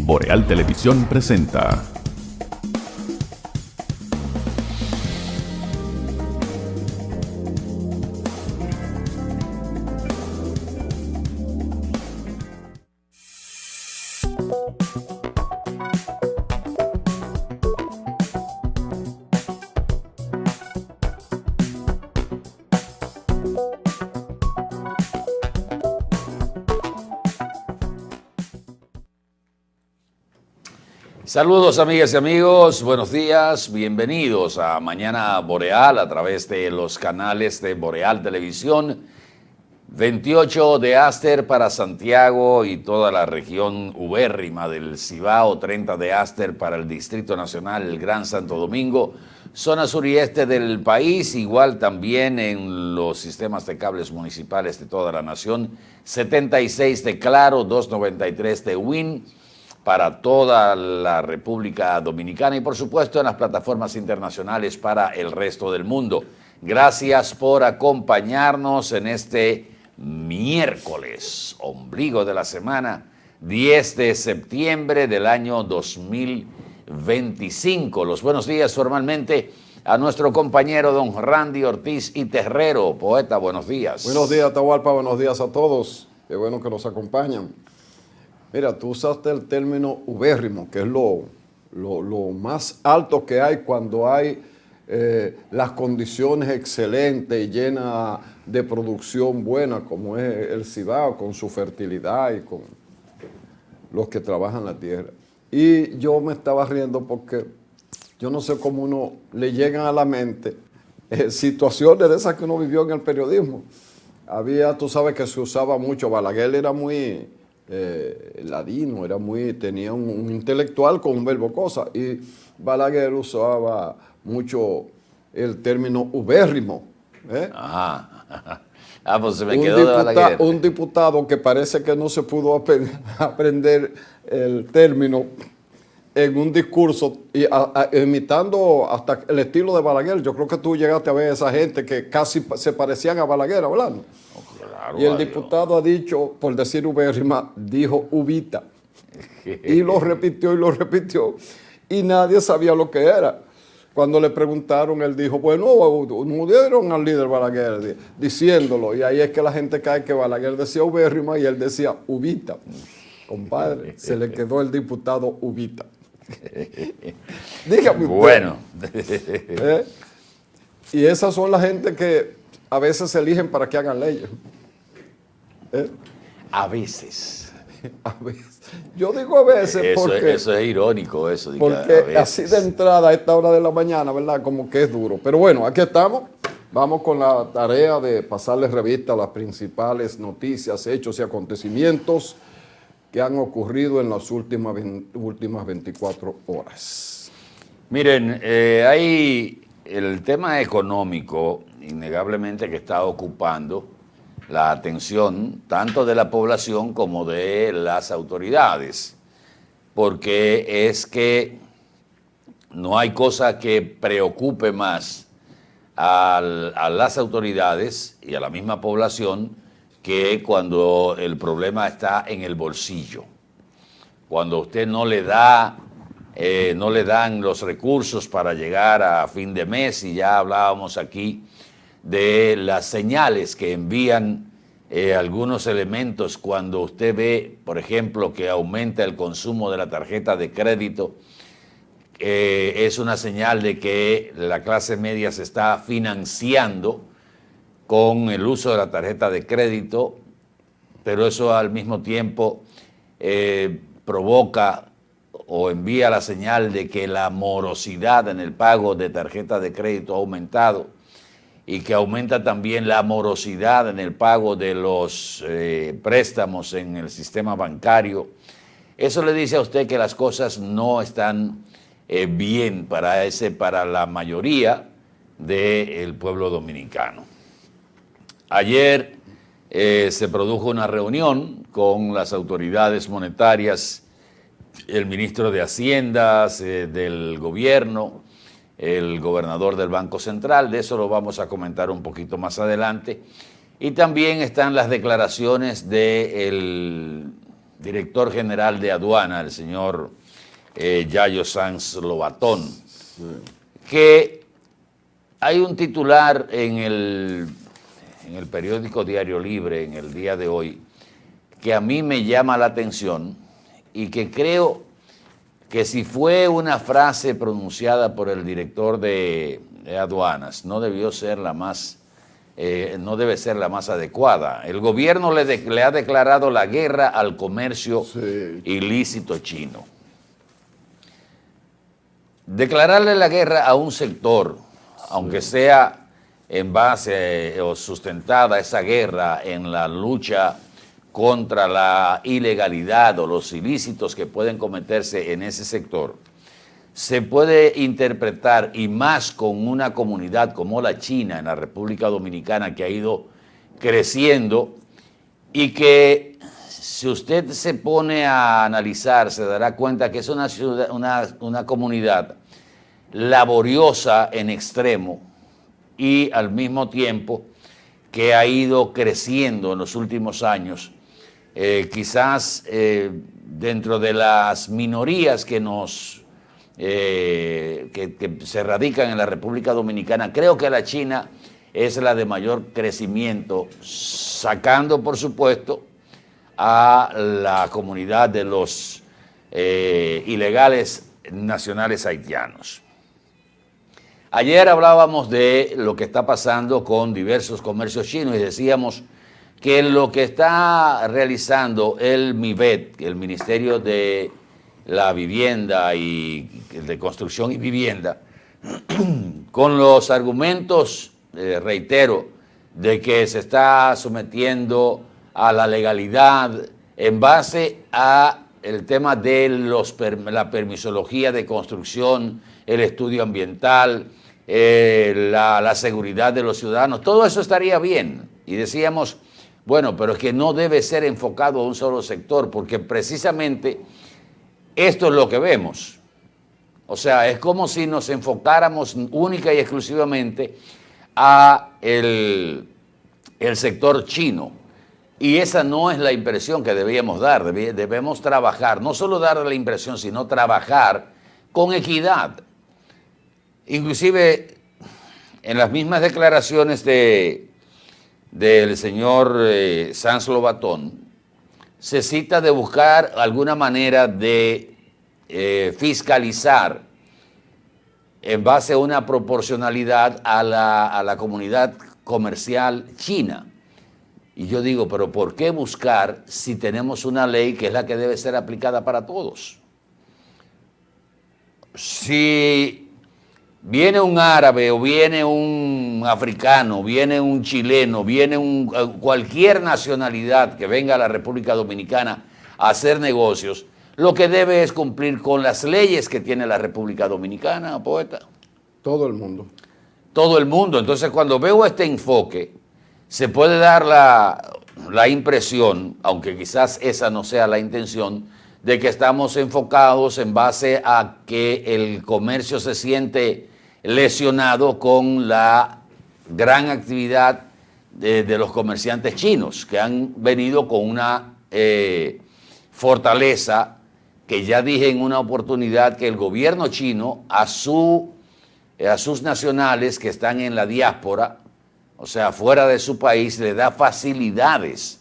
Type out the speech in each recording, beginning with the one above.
Boreal Televisión presenta. Saludos amigas y amigos, buenos días, bienvenidos a Mañana Boreal a través de los canales de Boreal Televisión, 28 de Aster para Santiago y toda la región ubérrima del Cibao, 30 de Aster para el Distrito Nacional, el Gran Santo Domingo, zona sur y este del país, igual también en los sistemas de cables municipales de toda la nación, 76 de Claro, 293 de WIN, para toda la República Dominicana y por supuesto en las plataformas internacionales para el resto del mundo. Gracias por acompañarnos en este miércoles, ombligo de la semana, 10 de septiembre del año 2025. Los buenos días formalmente a nuestro compañero don Randy Ortiz y Terrero. Poeta, buenos días. Buenos días, Atahualpa, buenos días a todos. Qué bueno que nos acompañan. Mira, tú usaste el término ubérrimo, que es lo más alto que hay cuando hay las condiciones excelentes y llenas de producción buena, como es el Cibao, con su fertilidad y con los que trabajan la tierra. Y yo me estaba riendo porque yo no sé cómo uno le llegan a la mente situaciones de esas que uno vivió en el periodismo. Tú sabes que se usaba mucho, Balaguer era muy ladino, tenía un intelectual con un verbo cosa, y Balaguer usaba mucho el término ubérrimo. Ajá. Pues se me quedó de Balaguer. Un diputado que parece que no se pudo aprender el término en un discurso, imitando hasta el estilo de Balaguer. Yo creo que tú llegaste a ver a esa gente que casi se parecían a Balaguer hablando. Claro, y el diputado ha dicho, por decir ubérrima, dijo ubita. Y lo repitió, y nadie sabía lo que era. Cuando le preguntaron, él dijo, bueno, no dieron al líder Balaguer diciéndolo. Y ahí es que la gente cae que Balaguer decía ubérrima y él decía ubita. Compadre, se le quedó el diputado ubita. Dígame usted. Bueno. Y esas son la gente que a veces se eligen para que hagan leyes. A veces. Yo digo a veces porque... Eso es irónico, eso. Porque así de entrada a esta hora de la mañana, ¿verdad? Como que es duro. Pero bueno, aquí estamos. Vamos con la tarea de pasarles revista a las principales noticias, hechos y acontecimientos que han ocurrido en las últimas 24 horas. Miren, hay el tema económico, innegablemente, que está ocupando la atención tanto de la población como de las autoridades, porque es que no hay cosa que preocupe más a las autoridades y a la misma población que cuando el problema está en el bolsillo, cuando usted no le dan los recursos para llegar a fin de mes, y ya hablábamos aquí de las señales que envían algunos elementos cuando usted ve, por ejemplo, que aumenta el consumo de la tarjeta de crédito. Es una señal de que la clase media se está financiando con el uso de la tarjeta de crédito, pero eso al mismo tiempo provoca o envía la señal de que la morosidad en el pago de tarjeta de crédito ha aumentado y que aumenta también la morosidad en el pago de los préstamos en el sistema bancario. Eso le dice a usted que las cosas no están bien para la mayoría del pueblo dominicano. Ayer se produjo una reunión con las autoridades monetarias, el ministro de Hacienda del gobierno, el gobernador del Banco Central. De eso lo vamos a comentar un poquito más adelante. Y también están las declaraciones del director general de aduana, el señor Yayo Sanz Lobatón, que hay un titular en el periódico Diario Libre en el día de hoy que a mí me llama la atención y que creo que si fue una frase pronunciada por el director de aduanas, no debió ser la más, no debe ser la más adecuada. El gobierno le ha declarado la guerra al comercio ilícito chino. Declararle la guerra a un sector, aunque sea en base o sustentada esa guerra en la lucha contra la ilegalidad o los ilícitos que pueden cometerse en ese sector, se puede interpretar, y más con una comunidad como la China en la República Dominicana que ha ido creciendo y que si usted se pone a analizar se dará cuenta que es una comunidad laboriosa en extremo y al mismo tiempo que ha ido creciendo en los últimos años. Quizás dentro de las minorías que se radican en la República Dominicana, creo que la China es la de mayor crecimiento, sacando por supuesto a la comunidad de los ilegales nacionales haitianos. Ayer hablábamos de lo que está pasando con diversos comercios chinos y decíamos que lo que está realizando el MIVET, el Ministerio de la Vivienda y de Construcción y Vivienda, con los argumentos, reitero, de que se está sometiendo a la legalidad en base a el tema de la permisología de construcción, el estudio ambiental, la seguridad de los ciudadanos, todo eso estaría bien. Y decíamos, bueno, pero es que no debe ser enfocado a un solo sector, porque precisamente esto es lo que vemos. O sea, es como si nos enfocáramos única y exclusivamente a el sector chino. Y esa no es la impresión que debíamos dar. Debemos trabajar, no solo dar la impresión, sino trabajar con equidad. Inclusive en las mismas declaraciones del señor Sanz Lobatón, se cita de buscar alguna manera de fiscalizar en base a una proporcionalidad a la comunidad comercial china. Y yo digo, pero ¿por qué buscar si tenemos una ley que es la que debe ser aplicada para todos? Si viene un árabe o viene un africano, viene un chileno, viene cualquier nacionalidad que venga a la República Dominicana a hacer negocios, lo que debe es cumplir con las leyes que tiene la República Dominicana, poeta. Todo el mundo. Todo el mundo. Entonces, cuando veo este enfoque, se puede dar la impresión, aunque quizás esa no sea la intención, de que estamos enfocados en base a que el comercio se siente lesionado con la gran actividad de los comerciantes chinos, que han venido con una fortaleza que ya dije en una oportunidad que el gobierno chino a sus nacionales que están en la diáspora, o sea, fuera de su país, le da facilidades.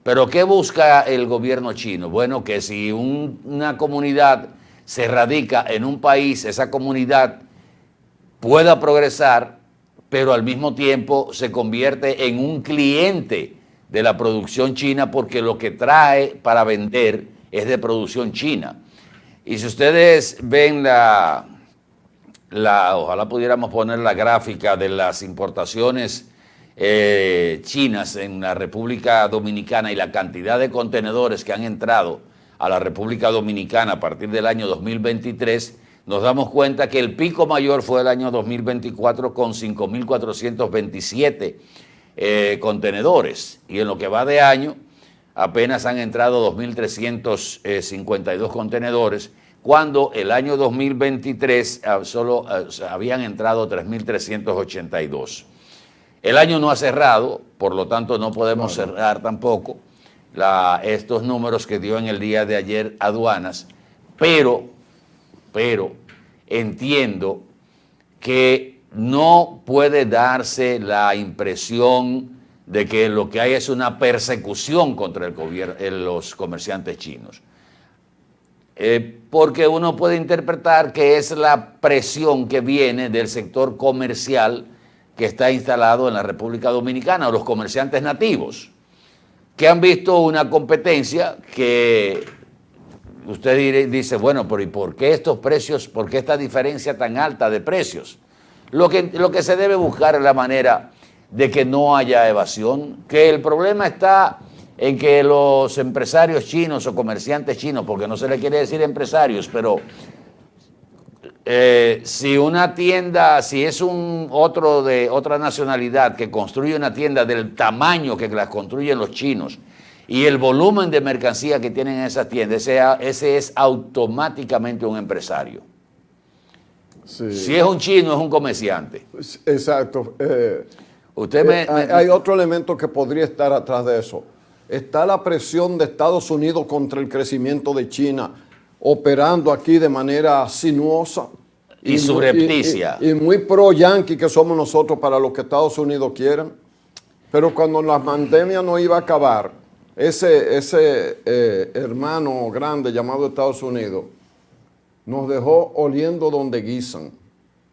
¿Pero qué busca el gobierno chino? Bueno, que si una comunidad se radica en un país, esa comunidad pueda progresar, pero al mismo tiempo se convierte en un cliente de la producción china porque lo que trae para vender es de producción china. Y si ustedes ven ojalá pudiéramos poner la gráfica de las importaciones chinas en la República Dominicana y la cantidad de contenedores que han entrado a la República Dominicana a partir del año 2023, nos damos cuenta que el pico mayor fue el año 2024 con 5.427 contenedores, y en lo que va de año apenas han entrado 2.352 contenedores, cuando el año 2023 solo habían entrado 3.382. El año no ha cerrado, por lo tanto no podemos cerrar tampoco, estos números que dio en el día de ayer aduanas, pero entiendo que no puede darse la impresión de que lo que hay es una persecución contra el gobierno, los comerciantes chinos. Porque uno puede interpretar que es la presión que viene del sector comercial que está instalado en la República Dominicana, o los comerciantes nativos, que han visto una competencia que usted dice, bueno, pero ¿y por qué estos precios, por qué esta diferencia tan alta de precios? Lo que se debe buscar es la manera de que no haya evasión, que el problema está en que los empresarios chinos o comerciantes chinos, porque no se le quiere decir empresarios, pero si una tienda, si es otro de otra nacionalidad que construye una tienda del tamaño que las construyen los chinos y el volumen de mercancía que tienen en esas tiendas, ese es automáticamente un empresario. Sí. Si es un chino, es un comerciante. Exacto. Usted hay otro elemento que podría estar atrás de eso. Está la presión de Estados Unidos contra el crecimiento de China, operando aquí de manera sinuosa y subrepticia. Y muy pro-yanqui que somos nosotros para lo que Estados Unidos quieran. Pero cuando la pandemia no iba a acabar, ese hermano grande llamado Estados Unidos nos dejó oliendo donde guisan.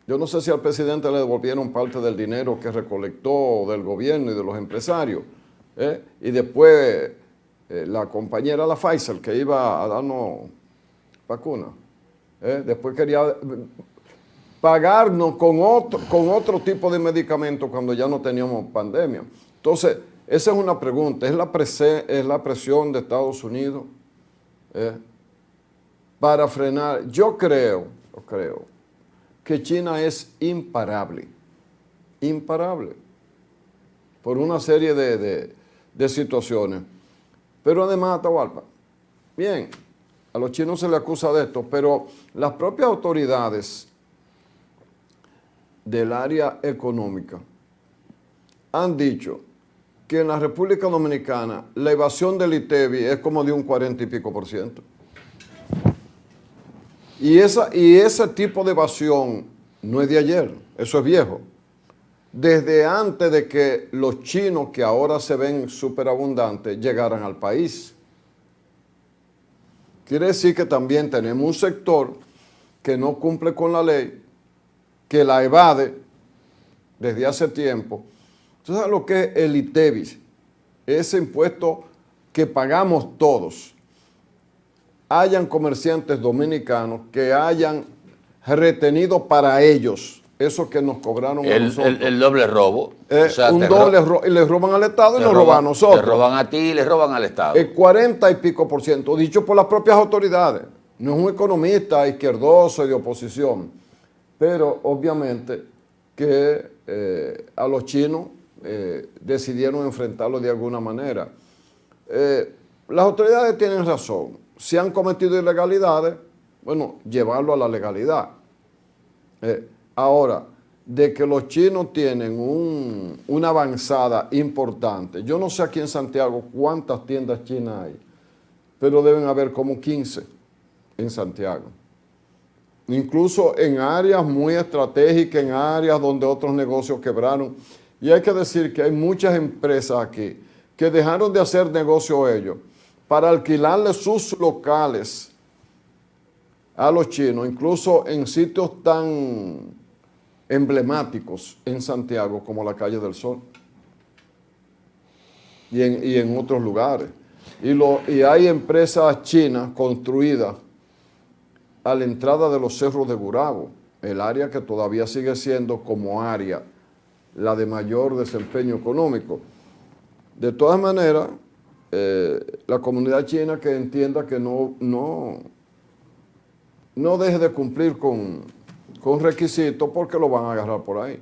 Yo no sé si al presidente le devolvieron parte del dinero que recolectó del gobierno y de los empresarios. Y después la compañera, la Pfizer, que iba a darnos vacuna, después quería pagarnos con otro tipo de medicamentos cuando ya no teníamos pandemia. Entonces, esa es una pregunta. ¿Es la presión de Estados Unidos para frenar? Yo creo que China es imparable, por una serie de situaciones. Pero además, Atahualpa, bien, a los chinos se les acusa de esto, pero las propias autoridades del área económica han dicho que en la República Dominicana la evasión del ITEVI es como de un 40 y pico %. Y ese tipo de evasión no es de ayer, eso es viejo. Desde antes de que los chinos, que ahora se ven superabundantes, llegaran al país. Quiere decir que también tenemos un sector que no cumple con la ley, que la evade desde hace tiempo. ¿Tú sabes lo que es el ITEVI? Ese impuesto que pagamos todos. Hayan comerciantes dominicanos que hayan retenido para ellos eso que nos cobraron a nosotros. El doble robo. O sea, y le roban al Estado y nos roban a nosotros. Le roban a ti y le roban al Estado. El 40 y pico %, dicho por las propias autoridades. No es un economista izquierdoso y de oposición. Pero obviamente que a los chinos decidieron enfrentarlo de alguna manera. Las autoridades tienen razón. Si han cometido ilegalidades, bueno, llevarlo a la legalidad. Ahora, de que los chinos tienen una avanzada importante. Yo no sé aquí en Santiago cuántas tiendas chinas hay, pero deben haber como 15 en Santiago. Incluso en áreas muy estratégicas, en áreas donde otros negocios quebraron. Y hay que decir que hay muchas empresas aquí que dejaron de hacer negocio ellos para alquilarle sus locales a los chinos, incluso en sitios tan emblemáticos en Santiago como la Calle del Sol y en otros lugares. Y hay empresas chinas construidas a la entrada de los cerros de Gurabo, el área que todavía sigue siendo como área la de mayor desempeño económico. De todas maneras, la comunidad china que entienda que no deje de cumplir con requisitos porque lo van a agarrar por ahí.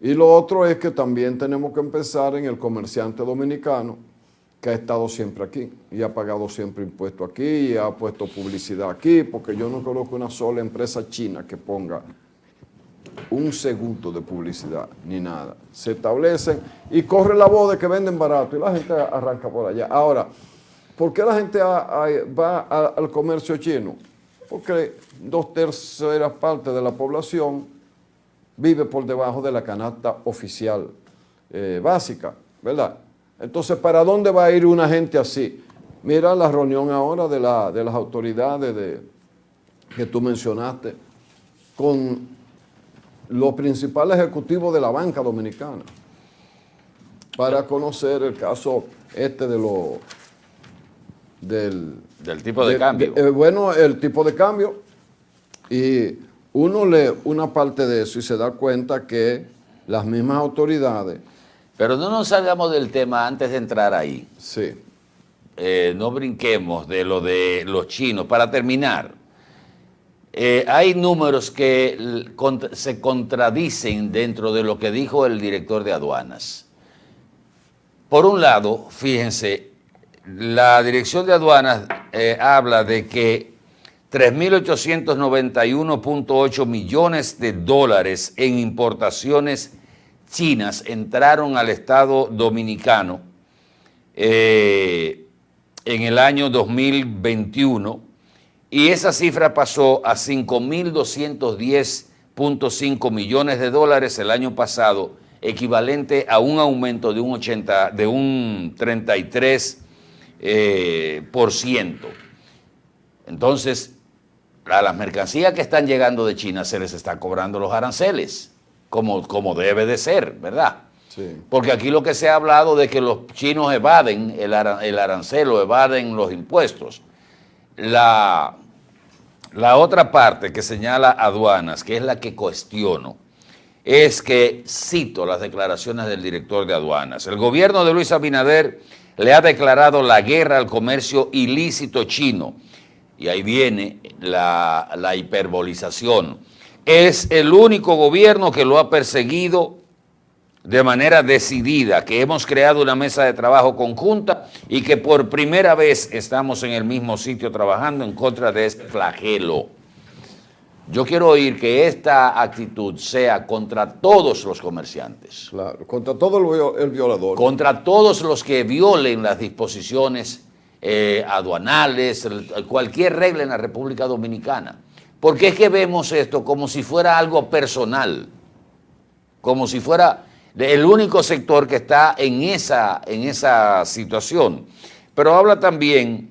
Y lo otro es que también tenemos que empezar en el comerciante dominicano que ha estado siempre aquí y ha pagado siempre impuestos aquí y ha puesto publicidad aquí, porque yo no conozco una sola empresa china que ponga un segundo de publicidad, ni nada. Se establecen y corre la voz de que venden barato y la gente arranca por allá. Ahora, ¿por qué la gente va al comercio chino? Porque 2/3 partes de la población vive por debajo de la canasta oficial básica, ¿verdad? Entonces, ¿para dónde va a ir una gente así? Mira la reunión ahora de las autoridades que tú mencionaste con los principales ejecutivos de la banca dominicana para conocer el caso del tipo de cambio. Bueno, el tipo de cambio, y uno lee una parte de eso y se da cuenta que las mismas autoridades... Pero no nos salgamos del tema antes de entrar ahí. Sí. No brinquemos de lo de los chinos. Para terminar, hay números que se contradicen dentro de lo que dijo el director de aduanas. Por un lado, fíjense, la dirección de aduanas habla de que 3.891.8 millones de dólares en importaciones chinas entraron al Estado dominicano en el año 2021, y esa cifra pasó a 5.210.5 millones de dólares el año pasado, equivalente a un aumento de un 33%. Entonces, a las mercancías que están llegando de China se les está cobrando los aranceles, como debe de ser, ¿verdad? Sí. Porque aquí lo que se ha hablado de que los chinos evaden el arancel o evaden los impuestos. La otra parte que señala aduanas, que es la que cuestiono, es que, cito las declaraciones del director de aduanas, el gobierno de Luis Abinader le ha declarado la guerra al comercio ilícito chino. Y ahí viene la hiperbolización. Es el único gobierno que lo ha perseguido de manera decidida, que hemos creado una mesa de trabajo conjunta y que por primera vez estamos en el mismo sitio trabajando en contra de este flagelo. Yo quiero oír que esta actitud sea contra todos los comerciantes. Claro, contra todo el violador. Contra todos los que violen las disposiciones aduanales, cualquier regla en la República Dominicana. Porque es que vemos esto como si fuera algo personal, como si fuera el único sector que está en esa situación. Pero habla también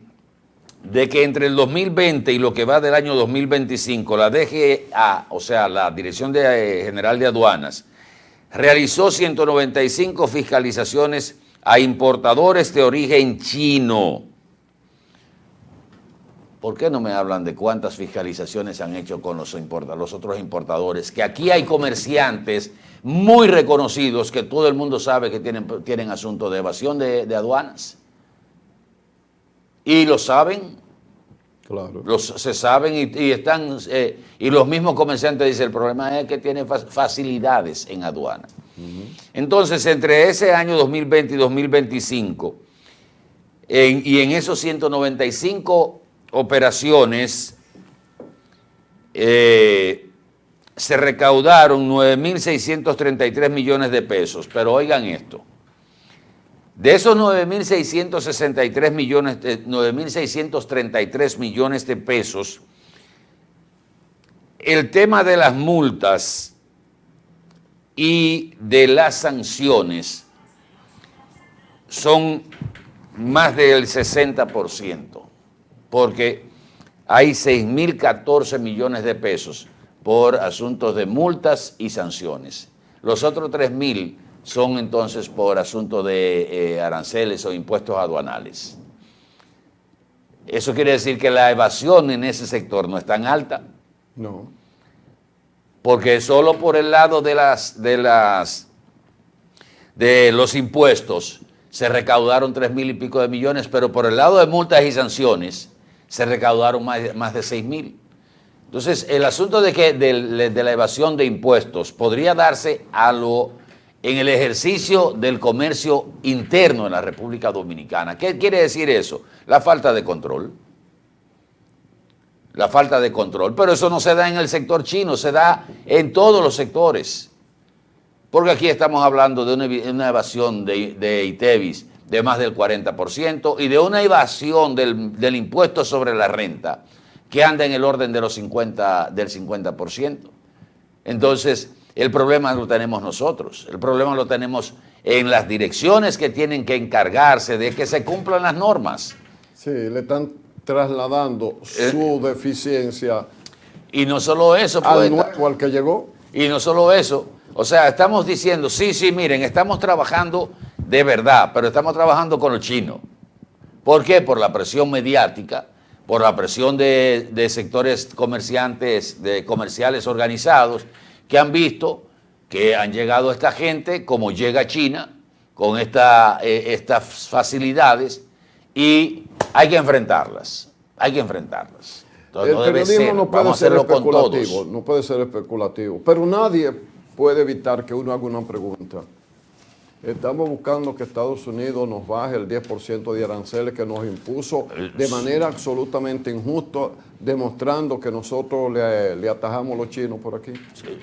de que entre el 2020 y lo que va del año 2025, la DGA, o sea, la Dirección General de Aduanas, realizó 195 fiscalizaciones a importadores de origen chino. ¿Por qué no me hablan de cuántas fiscalizaciones se han hecho con los otros importadores? Que aquí hay comerciantes muy reconocidos que todo el mundo sabe que tienen asuntos de evasión de aduanas. Y lo saben. Claro. Se saben y están. Y los mismos comerciantes dicen, el problema es que tienen facilidades en aduana. Entonces, entre ese año 2020 y 2025, y en esos 195 operaciones, se recaudaron 9.633 millones de pesos. Pero oigan esto, de esos 9.633 millones de pesos, el tema de las multas y de las sanciones son más del 60%. Porque hay 6.014 millones de pesos por asuntos de multas y sanciones. Los otros 3.000 son entonces por asuntos de aranceles o impuestos aduanales. Eso quiere decir que la evasión en ese sector no es tan alta. No. Porque solo por el lado de los impuestos se recaudaron 3.000 y pico de millones, pero por el lado de multas y sanciones se recaudaron más de 6.000. Entonces, el asunto de la evasión de impuestos podría darse en el ejercicio del comercio interno en la República Dominicana. ¿Qué quiere decir eso? La falta de control. la falta de control. Pero eso no se da en el sector chino, se da en todos los sectores. Porque aquí estamos hablando de una evasión de ITEVIS de más del 40% y de una evasión del impuesto sobre la renta que anda en el orden de del 50%. Entonces, el problema lo tenemos nosotros, el problema lo tenemos en las direcciones que tienen que encargarse de que se cumplan las normas. Sí, le están trasladando su deficiencia y no solo eso, al nuevo, al que llegó. Y no solo eso, o sea, estamos diciendo, sí, miren, estamos trabajando de verdad, pero estamos trabajando con los chinos. ¿Por qué? Por la presión mediática, por la presión de sectores comerciales organizados que han visto que han llegado esta gente como llega China con estas facilidades y hay que enfrentarlas, Entonces, el periodismo no puede ser especulativo, no puede ser especulativo, pero nadie puede evitar que uno haga una pregunta. Estamos buscando que Estados Unidos nos baje el 10% de aranceles que nos impuso de manera absolutamente injusta, demostrando que nosotros le atajamos a los chinos por aquí. Sí.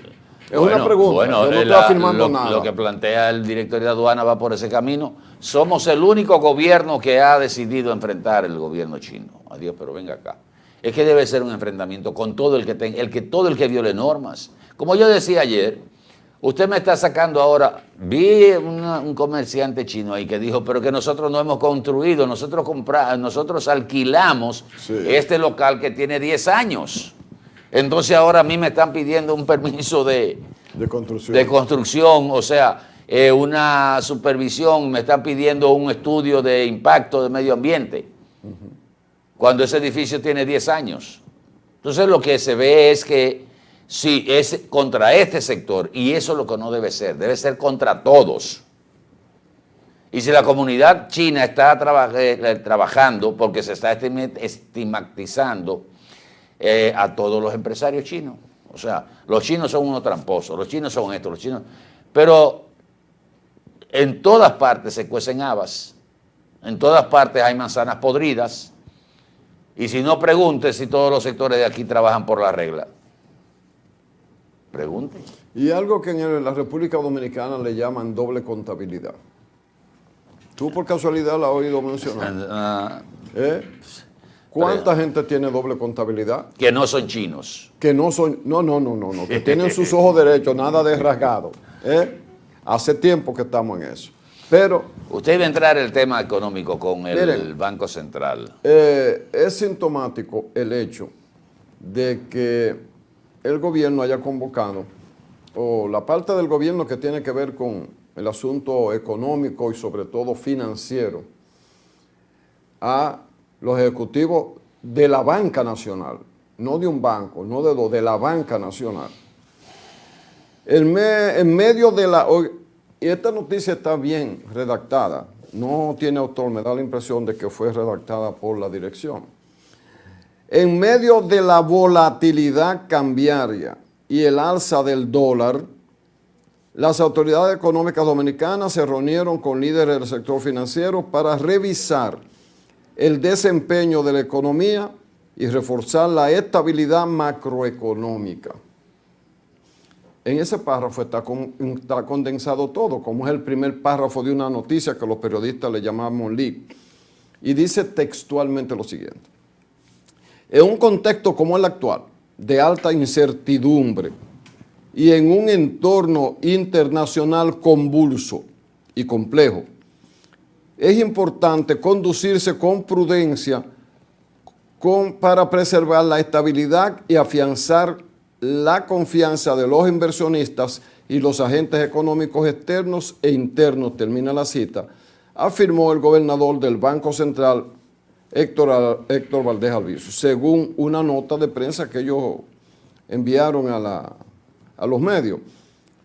Es una pregunta, yo no estoy afirmando nada. Lo que plantea el director de aduana va por ese camino. Somos el único gobierno que ha decidido enfrentar el gobierno chino. Adiós, pero venga acá. Es que debe ser un enfrentamiento con todo el que viole normas. Como yo decía ayer, usted me está sacando ahora, vi un comerciante chino ahí que dijo, pero que nosotros no hemos construido, nosotros alquilamos este local que tiene 10 años. Entonces ahora a mí me están pidiendo un permiso de construcción, o sea, una supervisión, me están pidiendo un estudio de impacto de medio ambiente, cuando ese edificio tiene 10 años. Entonces lo que se ve es que sí, es contra este sector y eso es lo que no debe ser contra todos. Y si la comunidad china está trabajando porque se está estigmatizando a todos los empresarios chinos, o sea, los chinos son unos tramposos, los chinos son estos, los chinos, pero en todas partes se cuecen habas, en todas partes hay manzanas podridas y si no, pregunte si todos los sectores de aquí trabajan por la regla. Pregunte. Y algo que en la República Dominicana le llaman doble contabilidad. ¿Tú por casualidad la has oído mencionar? ¿Cuánta gente tiene doble contabilidad? Que no son chinos. Que no son, no, que tienen sus ojos derechos, nada de rasgado. Hace tiempo que estamos en eso. Pero usted iba a entrar el tema económico con el Banco Central. Es sintomático el hecho de que el gobierno haya convocado, o la parte del gobierno que tiene que ver con el asunto económico y sobre todo financiero, a los ejecutivos de la banca nacional, no de un banco, no de la banca nacional. En medio de y esta noticia está bien redactada, no tiene autor, me da la impresión de que fue redactada por la dirección. En medio de la volatilidad cambiaria y el alza del dólar, las autoridades económicas dominicanas se reunieron con líderes del sector financiero para revisar el desempeño de la economía y reforzar la estabilidad macroeconómica. En ese párrafo está condensado todo, como es el primer párrafo de una noticia que los periodistas le llamamos leak. Y dice textualmente lo siguiente. En un contexto como el actual, de alta incertidumbre y en un entorno internacional convulso y complejo, es importante conducirse con prudencia para preservar la estabilidad y afianzar la confianza de los inversionistas y los agentes económicos externos e internos, termina la cita, afirmó el gobernador del Banco Central, Héctor Valdés Albizu, según una nota de prensa que ellos enviaron a los medios.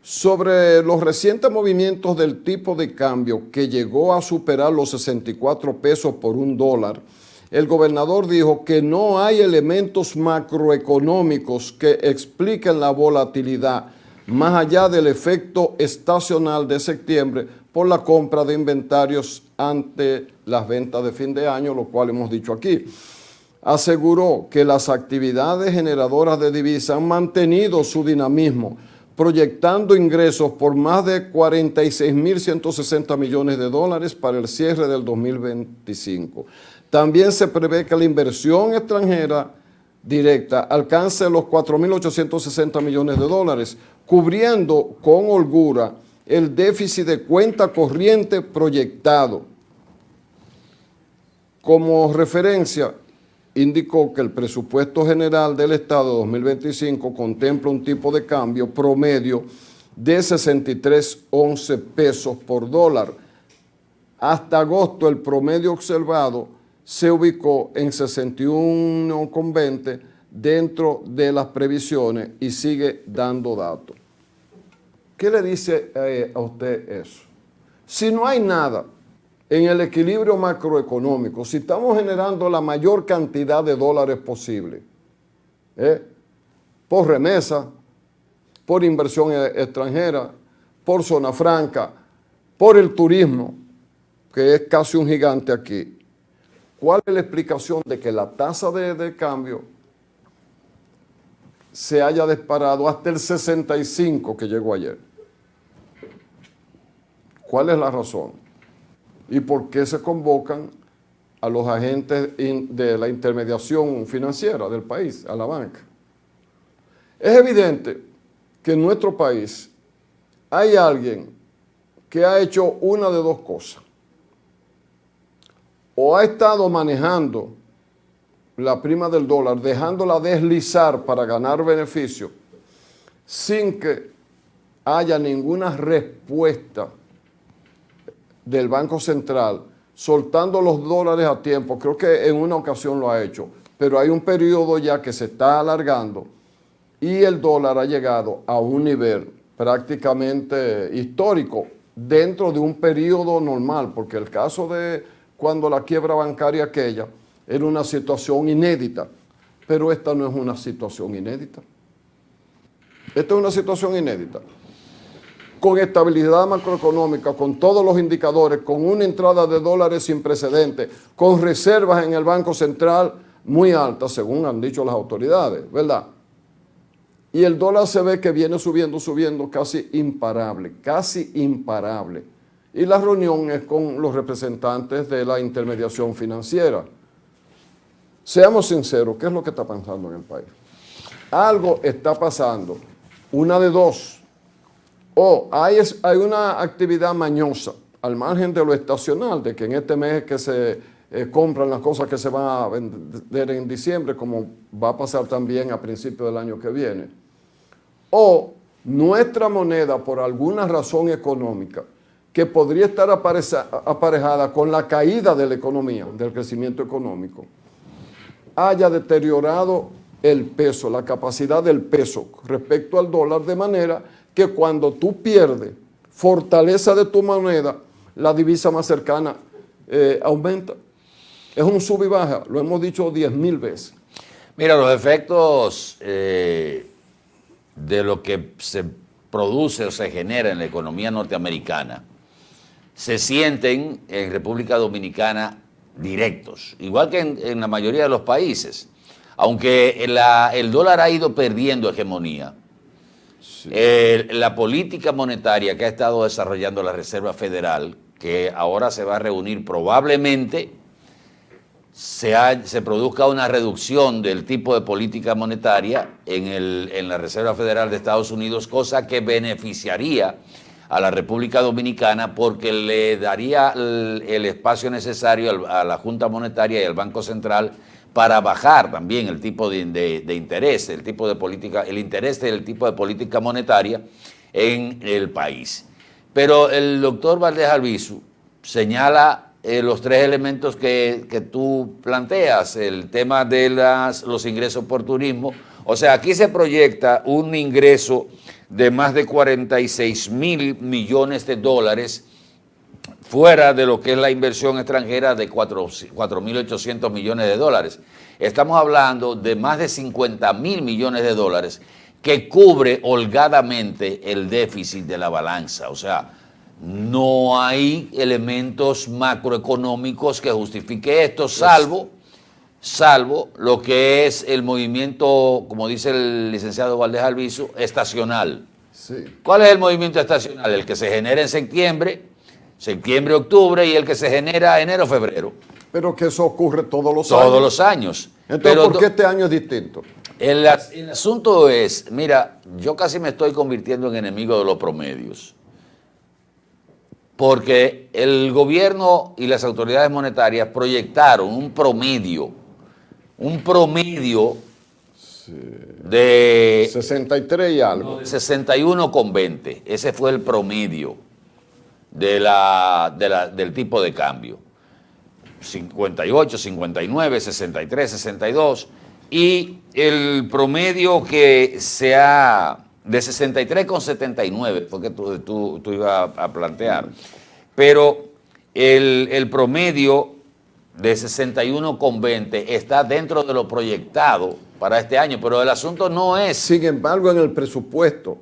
Sobre los recientes movimientos del tipo de cambio que llegó a superar los 64 pesos por $1, el gobernador dijo que no hay elementos macroeconómicos que expliquen la volatilidad más allá del efecto estacional de septiembre por la compra de inventarios ante las ventas de fin de año, lo cual hemos dicho aquí. aseguró que las actividades generadoras de divisas han mantenido su dinamismo, proyectando ingresos por más de 46.160 millones de dólares para el cierre del 2025. También se prevé que la inversión extranjera directa alcance los 4.860 millones de dólares, cubriendo con holgura el déficit de cuenta corriente proyectado. Como referencia, indicó que el presupuesto general del Estado de 2025 contempla un tipo de cambio promedio de 63.11 pesos por dólar. Hasta agosto el promedio observado se ubicó en 61.20 dentro de las previsiones y sigue dando datos. ¿Qué le dice a usted eso? Si no hay nada en el equilibrio macroeconómico, si estamos generando la mayor cantidad de dólares posible, por remesa, por inversión extranjera, por zona franca, por el turismo, que es casi un gigante aquí, ¿cuál es la explicación de que la tasa de cambio se haya disparado hasta el 65 que llegó ayer? ¿Cuál es la razón? ¿Y por qué se convocan a los agentes de la intermediación financiera del país, a la banca? Es evidente que en nuestro país hay alguien que ha hecho una de dos cosas. O ha estado manejando la prima del dólar, dejándola deslizar para ganar beneficio, sin que haya ninguna respuesta del Banco Central, soltando los dólares a tiempo. Creo que en una ocasión lo ha hecho, pero hay un periodo ya que se está alargando y el dólar ha llegado a un nivel prácticamente histórico dentro de un periodo normal, porque el caso de cuando la quiebra bancaria aquella era una situación inédita, pero esta no es una situación inédita. Esta es una situación inédita, con estabilidad macroeconómica, con todos los indicadores, con una entrada de dólares sin precedentes, con reservas en el Banco Central muy altas, según han dicho las autoridades, ¿verdad? Y el dólar se ve que viene subiendo casi imparable, casi imparable. Y la reunión es con los representantes de la intermediación financiera. Seamos sinceros, ¿qué es lo que está pasando en el país? Algo está pasando, una de dos. O hay una actividad mañosa, al margen de lo estacional, de que en este mes que se compran las cosas que se van a vender en diciembre, como va a pasar también a principios del año que viene. O nuestra moneda, por alguna razón económica, que podría estar aparejada con la caída de la economía, del crecimiento económico, haya deteriorado el peso, la capacidad del peso respecto al dólar, de manera que cuando tú pierdes fortaleza de tu moneda, la divisa más cercana aumenta. Es un sub y baja, lo hemos dicho 10.000 veces. Mira, los efectos de lo que se produce o se genera en la economía norteamericana se sienten en República Dominicana directos, igual que en la mayoría de los países. Aunque el dólar ha ido perdiendo hegemonía, sí. La política monetaria que ha estado desarrollando la Reserva Federal, que ahora se va a reunir, probablemente se produzca una reducción del tipo de política monetaria en la Reserva Federal de Estados Unidos, cosa que beneficiaría a la República Dominicana porque le daría el espacio necesario a la Junta Monetaria y al Banco Central para bajar también el tipo de interés, el interés del tipo de política monetaria en el país. Pero el doctor Valdés Albizu señala los tres elementos que tú planteas, el tema de los ingresos por turismo. O sea, aquí se proyecta un ingreso de más de 46.000 millones de dólares fuera de lo que es la inversión extranjera de 4.800 millones de dólares. Estamos hablando de más de 50.000 millones de dólares que cubre holgadamente el déficit de la balanza. O sea, no hay elementos macroeconómicos que justifique esto, salvo salvo lo que es el movimiento, como dice el licenciado Valdés Albizu, estacional. Sí. ¿Cuál es el movimiento estacional? El que se genera en septiembre, octubre, y el que se genera enero, febrero. Pero que eso ocurre todos los años. Todos los años. Entonces, Pero ¿por qué este año es distinto? el asunto es, mira, yo casi me estoy convirtiendo en enemigo de los promedios. Porque el gobierno y las autoridades monetarias proyectaron un promedio de 63 y algo. 61,20. Ese fue el promedio del tipo de cambio. 58, 59, 63, 62. Y el promedio que se ha de 63,79 fue que tú ibas a plantear. Pero el promedio de 61,20 está dentro de lo proyectado para este año, pero el asunto no es... Sin embargo, en el presupuesto,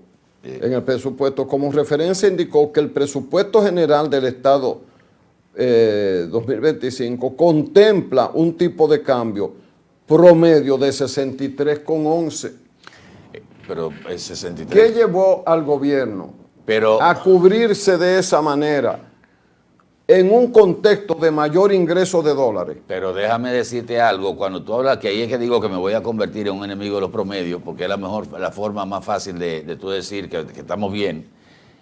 como referencia indicó que el presupuesto general del Estado 2025 contempla un tipo de cambio promedio de 63,11. Pero el 63... ¿Qué llevó al gobierno a cubrirse de esa manera en un contexto de mayor ingreso de dólares? Pero déjame decirte algo, cuando tú hablas, que ahí es que digo que me voy a convertir en un enemigo de los promedios, porque es la forma más fácil de tú decir que estamos bien.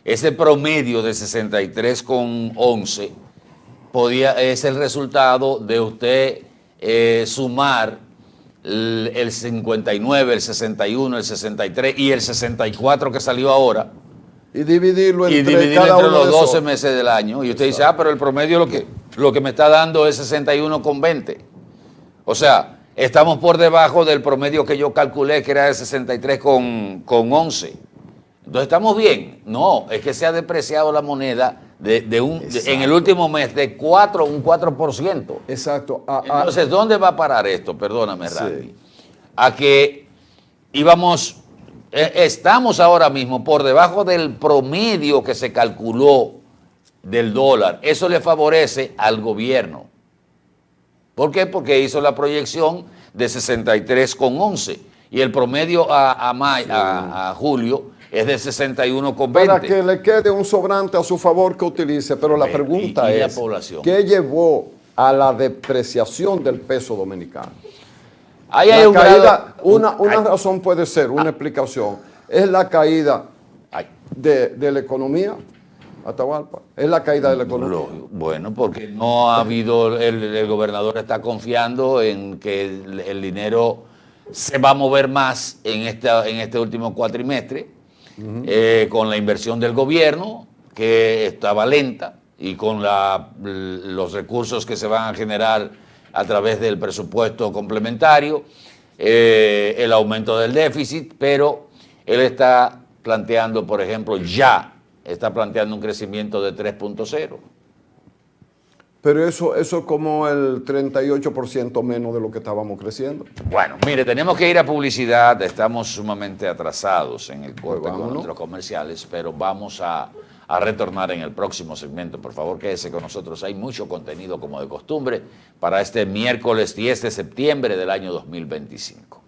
Ese promedio de 63,11 es el resultado de usted sumar el 59, el 61, el 63 y el 64 que salió ahora. Y dividirlo entre los 12 meses del año. Y usted dice, pero el promedio lo que me está dando es 61,20. O sea, estamos por debajo del promedio que yo calculé, que era de 63,11. Entonces, ¿estamos bien? No, es que se ha depreciado la moneda en el último mes de un 4%. Exacto. Entonces, ¿dónde va a parar esto? Perdóname, Randy. Sí. A que estamos ahora mismo por debajo del promedio que se calculó del dólar. Eso le favorece al gobierno. ¿Por qué? Porque hizo la proyección de 63,11 y el promedio a julio es de 61,20. Para que le quede un sobrante a su favor que utilice, pero la pregunta ¿y es, la población? ¿qué llevó a la depreciación del peso dominicano? Ahí hay una razón puede ser, una explicación, es la caída de la economía, Atahualpa, es la caída de la economía. Bueno, porque no ha habido, el gobernador está confiando en que el dinero se va a mover más en este último cuatrimestre, con la inversión del gobierno, que estaba lenta, y con los recursos que se van a generar a través del presupuesto complementario, el aumento del déficit, pero él está planteando, por ejemplo, está planteando un crecimiento de 3.0. Pero eso es como el 38% menos de lo que estábamos creciendo. Bueno, mire, tenemos que ir a publicidad, estamos sumamente atrasados en el corte con nuestros comerciales, pero vamos a retornar en el próximo segmento. Por favor, quédese con nosotros, hay mucho contenido como de costumbre para este miércoles 10 de septiembre del año 2025.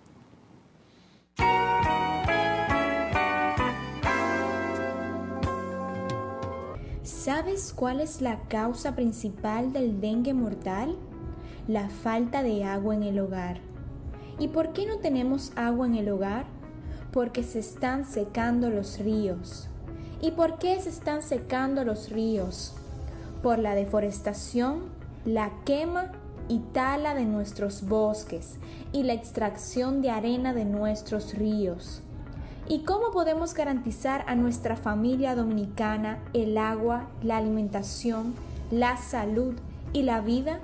¿Sabes cuál es la causa principal del dengue mortal? La falta de agua en el hogar. ¿Y por qué no tenemos agua en el hogar? Porque se están secando los ríos. ¿Y por qué se están secando los ríos? Por la deforestación, la quema y tala de nuestros bosques y la extracción de arena de nuestros ríos. ¿Y cómo podemos garantizar a nuestra familia dominicana el agua, la alimentación, la salud y la vida?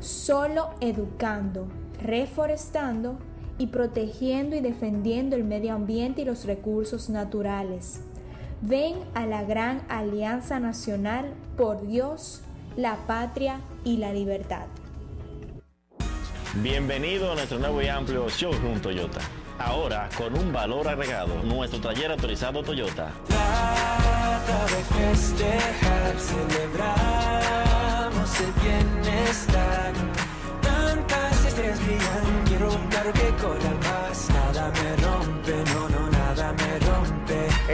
Solo educando, reforestando y protegiendo y defendiendo el medio ambiente y los recursos naturales. Ven a la gran Alianza Nacional por Dios, la Patria y la Libertad. Bienvenido a nuestro nuevo y amplio showroom Toyota. Ahora con un valor agregado, nuestro taller autorizado Toyota. Trata de festejar, celebramos el bienestar. Tantas estrellas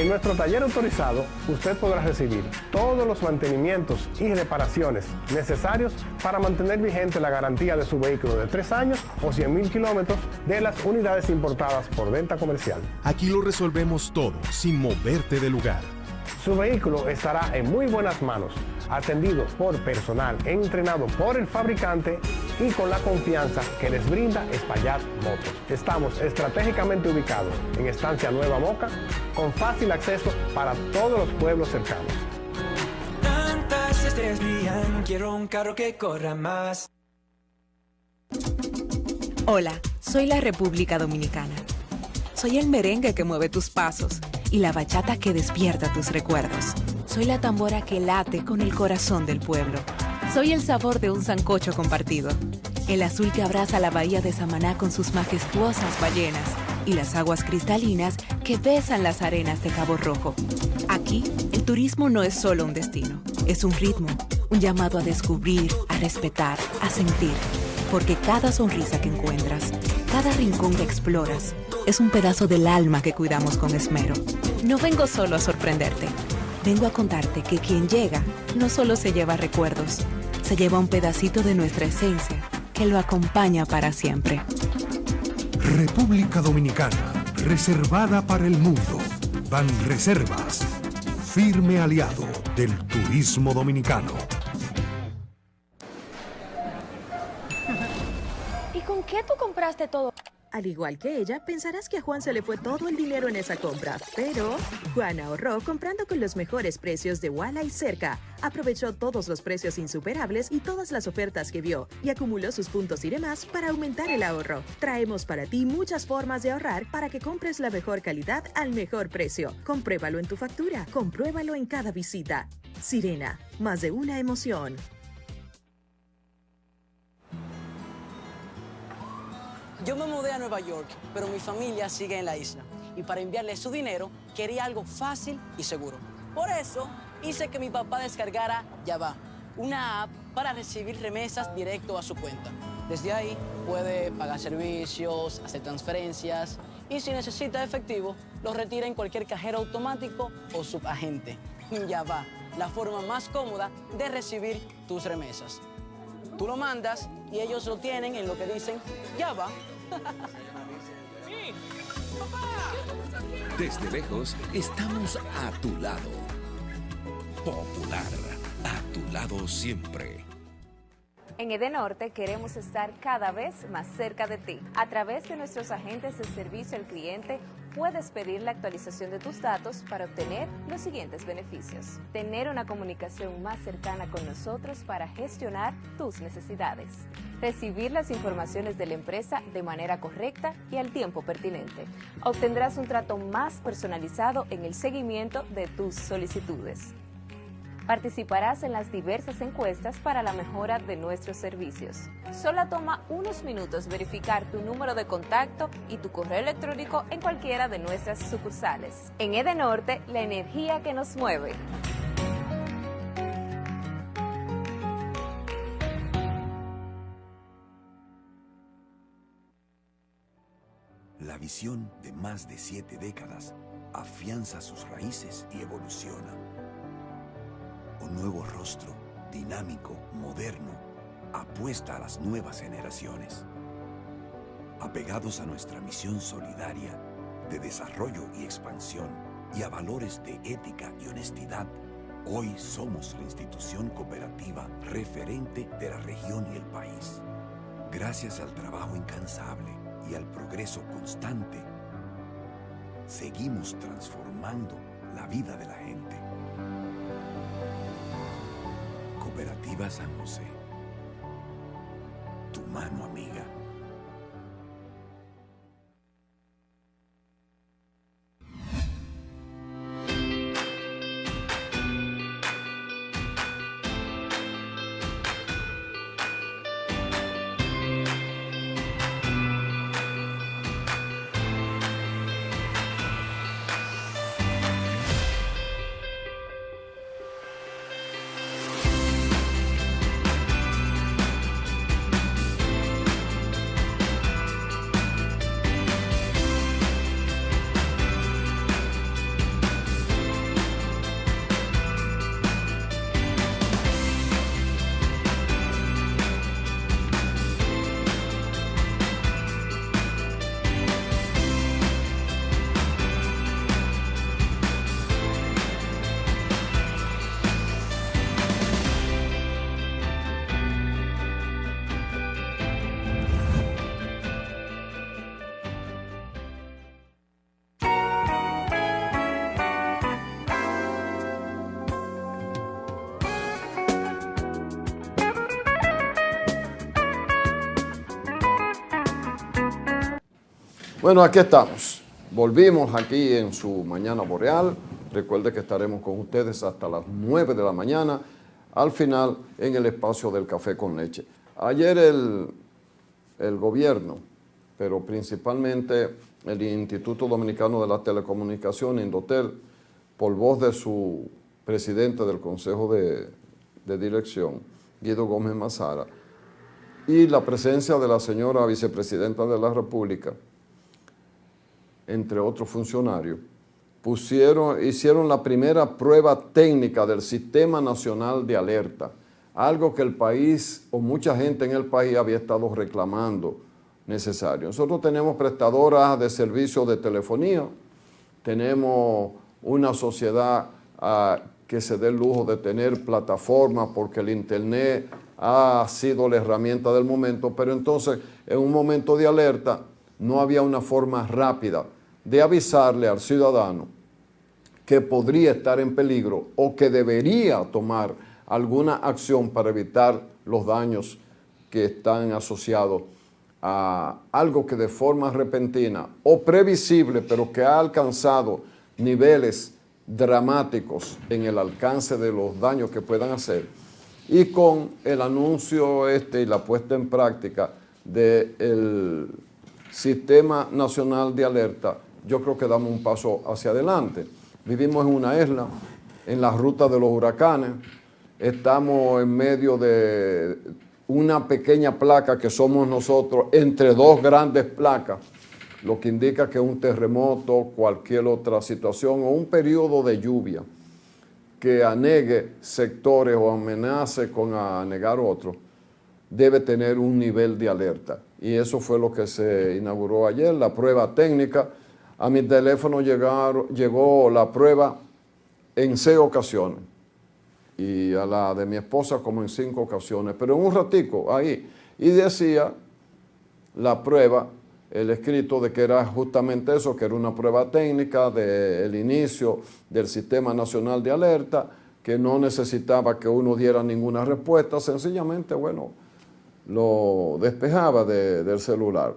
En nuestro taller autorizado, usted podrá recibir todos los mantenimientos y reparaciones necesarios para mantener vigente la garantía de su vehículo de 3 años o 100.000 kilómetros de las unidades importadas por venta comercial. Aquí lo resolvemos todo, sin moverte de lugar. Su vehículo estará en muy buenas manos, atendido por personal entrenado por el fabricante y con la confianza que les brinda Espaillat Motos. Estamos estratégicamente ubicados en Estancia Nueva Moca, con fácil acceso para todos los pueblos cercanos. Tantas estrellas brillan, quiero un carro que corra más. Hola, soy la República Dominicana. Soy el merengue que mueve tus pasos y la bachata que despierta tus recuerdos. Soy la tambora que late con el corazón del pueblo. Soy el sabor de un sancocho compartido, el azul que abraza la bahía de Samaná con sus majestuosas ballenas y las aguas cristalinas que besan las arenas de Cabo Rojo. Aquí, el turismo no es solo un destino, es un ritmo, un llamado a descubrir, a respetar, a sentir. Porque cada sonrisa que encuentras, cada rincón que exploras, es un pedazo del alma que cuidamos con esmero. No vengo solo a sorprenderte. Vengo a contarte que quien llega no solo se lleva recuerdos, se lleva un pedacito de nuestra esencia que lo acompaña para siempre. República Dominicana, reservada para el mundo. Banreservas, firme aliado del turismo dominicano. ¿Y con qué tú compraste todo? Al igual que ella, pensarás que a Juan se le fue todo el dinero en esa compra, pero Juan ahorró comprando con los mejores precios de Walla y Cerca. Aprovechó todos los precios insuperables y todas las ofertas que vio y acumuló sus puntos y demás para aumentar el ahorro. Traemos para ti muchas formas de ahorrar para que compres la mejor calidad al mejor precio. Compruébalo en tu factura, compruébalo en cada visita. Sirena, más de una emoción. Yo me mudé a Nueva York, pero mi familia sigue en la isla. Y para enviarle su dinero, quería algo fácil y seguro. Por eso, hice que mi papá descargara Yava, una app para recibir remesas directo a su cuenta. Desde ahí, puede pagar servicios, hacer transferencias y si necesita efectivo, lo retira en cualquier cajero automático o subagente. Yava, la forma más cómoda de recibir tus remesas. Tú lo mandas y ellos lo tienen en lo que dicen Yava. Desde lejos, estamos a tu lado. Popular, a tu lado siempre. En Edenorte queremos estar cada vez más cerca de ti. A través de nuestros agentes de servicio al cliente, puedes pedir la actualización de tus datos para obtener los siguientes beneficios. Tener una comunicación más cercana con nosotros para gestionar tus necesidades. Recibir las informaciones de la empresa de manera correcta y al tiempo pertinente. Obtendrás un trato más personalizado en el seguimiento de tus solicitudes. Participarás en las diversas encuestas para la mejora de nuestros servicios. Solo toma unos minutos verificar tu número de contacto y tu correo electrónico en cualquiera de nuestras sucursales. En Edenorte, la energía que nos mueve. La visión de más de 7 décadas afianza sus raíces y evoluciona. Un nuevo rostro, dinámico, moderno, apuesta a las nuevas generaciones. Apegados a nuestra misión solidaria de desarrollo y expansión y a valores de ética y honestidad, hoy somos la institución cooperativa referente de la región y el país. Gracias al trabajo incansable y al progreso constante, seguimos transformando la vida de la gente. Cooperativa San José, tu mano amiga. Bueno, aquí estamos. Volvimos aquí en su Mañana Boreal. Recuerde que estaremos con ustedes hasta las 9 de la mañana, al final en el espacio del Café con Leche. Ayer el gobierno, pero principalmente el Instituto Dominicano de la Telecomunicaciones, Indotel, por voz de su presidente del Consejo de Dirección, Guido Gómez Mazara, y la presencia de la señora vicepresidenta de la República, entre otros funcionarios, hicieron la primera prueba técnica del Sistema Nacional de Alerta, algo que el país o mucha gente en el país había estado reclamando necesario. Nosotros tenemos prestadoras de servicios de telefonía, tenemos una sociedad que se dé el lujo de tener plataformas porque el Internet ha sido la herramienta del momento, pero entonces en un momento de alerta no había una forma rápida de avisarle al ciudadano que podría estar en peligro o que debería tomar alguna acción para evitar los daños que están asociados a algo que de forma repentina o previsible, pero que ha alcanzado niveles dramáticos en el alcance de los daños que puedan hacer. Y con el anuncio y la puesta en práctica del Sistema Nacional de Alerta, yo creo que damos un paso hacia adelante. Vivimos en una isla, en la ruta de los huracanes, estamos en medio de una pequeña placa que somos nosotros entre dos grandes placas, lo que indica que un terremoto, cualquier otra situación o un periodo de lluvia que anegue sectores o amenace con anegar otros, debe tener un nivel de alerta. Y eso fue lo que se inauguró ayer, la prueba técnica. A mi teléfono llegó la prueba en 6 ocasiones y a la de mi esposa como en 5 ocasiones, pero en un ratico ahí. Y decía la prueba, el escrito de que era justamente eso, que era una prueba técnica del inicio del Sistema Nacional de Alerta, que no necesitaba que uno diera ninguna respuesta, sencillamente, bueno, lo despejaba del celular.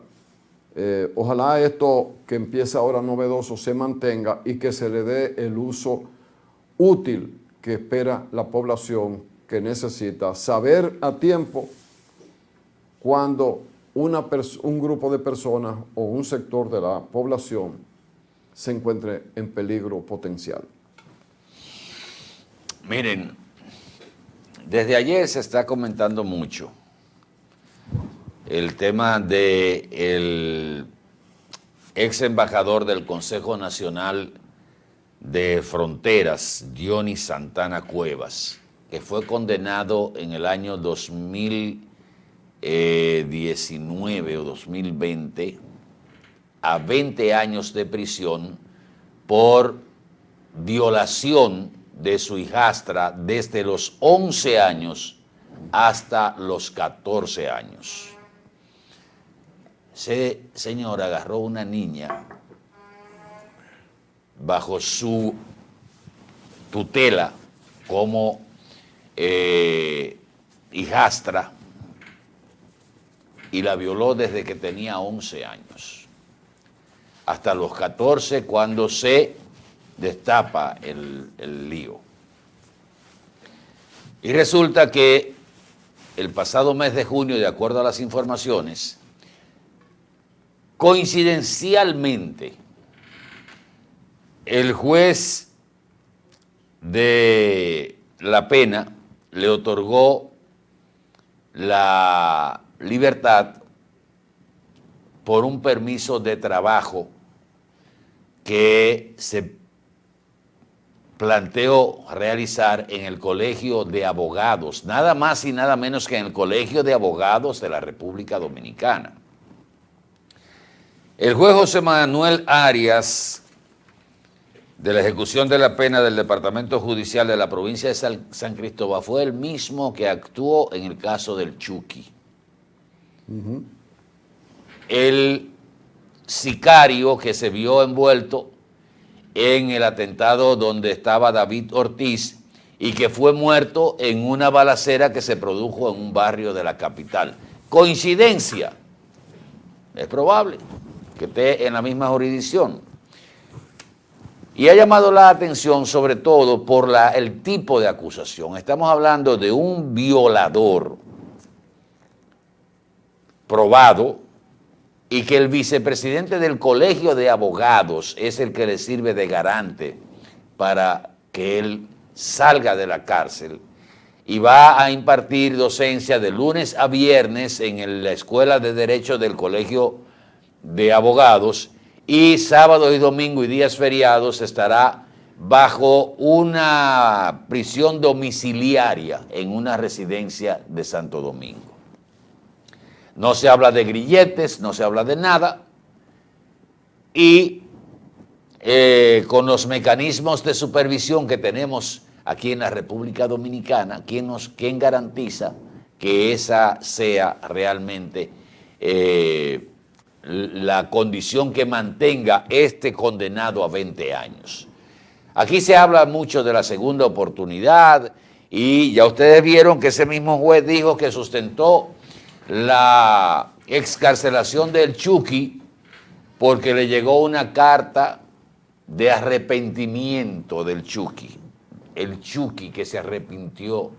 Ojalá esto que empieza ahora novedoso se mantenga y que se le dé el uso útil que espera la población, que necesita saber a tiempo cuando un grupo de personas o un sector de la población se encuentre en peligro potencial. Miren, desde ayer se está comentando mucho el tema del ex embajador del Consejo Nacional de Fronteras, Johnny Santana Cuevas, que fue condenado en el año 2019 o 2020 a 20 años de prisión por violación de su hijastra desde los 11 años hasta los 14 años. Ese señor agarró una niña bajo su tutela como hijastra y la violó desde que tenía 11 años hasta los 14, cuando se destapa el lío. Y resulta que el pasado mes de junio, de acuerdo a las informaciones, coincidencialmente, el juez de la pena le otorgó la libertad por un permiso de trabajo que se planteó realizar en el Colegio de Abogados, nada más y nada menos que en el Colegio de Abogados de la República Dominicana. El juez José Manuel Arias, de la ejecución de la pena del Departamento Judicial de la provincia de San Cristóbal, fue el mismo que actuó en el caso del Chucky. El sicario que se vio envuelto en el atentado donde estaba David Ortiz y que fue muerto en una balacera que se produjo en un barrio de la capital. ¿Coincidencia? Es probable que esté en la misma jurisdicción. Y ha llamado la atención sobre todo por el tipo de acusación. Estamos hablando de un violador probado y que el vicepresidente del Colegio de Abogados es el que le sirve de garante para que él salga de la cárcel y va a impartir docencia de lunes a viernes en la Escuela de Derecho del Colegio de Abogados, y sábado y domingo y días feriados estará bajo una prisión domiciliaria en una residencia de Santo Domingo. No se habla de grilletes, no se habla de nada, y con los mecanismos de supervisión que tenemos aquí en la República Dominicana, ¿quién garantiza que esa sea realmente la condición que mantenga este condenado a 20 años? Aquí se habla mucho de la segunda oportunidad y ya ustedes vieron que ese mismo juez dijo que sustentó la excarcelación del Chucky porque le llegó una carta de arrepentimiento del Chucky. El Chucky que se arrepintió.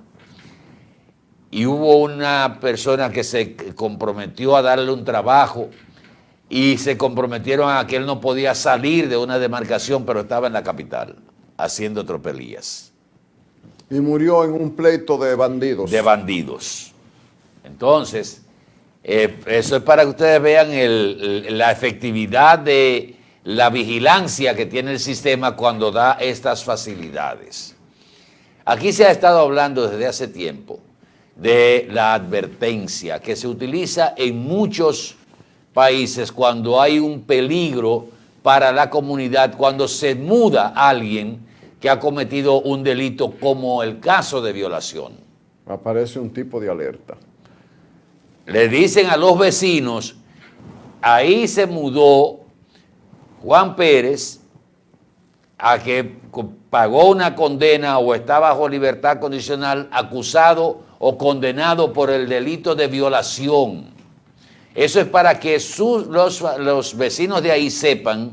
Y hubo una persona que se comprometió a darle un trabajo y se comprometieron a que él no podía salir de una demarcación, pero estaba en la capital haciendo tropelías. Y murió en un pleito de bandidos. De bandidos. Entonces, eso es para que ustedes vean la efectividad de la vigilancia que tiene el sistema cuando da estas facilidades. Aquí se ha estado hablando desde hace tiempo de la advertencia que se utiliza en muchos países cuando hay un peligro para la comunidad, cuando se muda alguien que ha cometido un delito como el caso de violación. Aparece un tipo de alerta. Le dicen a los vecinos, ahí se mudó Juan Pérez, a que pagó una condena o está bajo libertad condicional acusado o condenado por el delito de violación. Eso es para que los vecinos de ahí sepan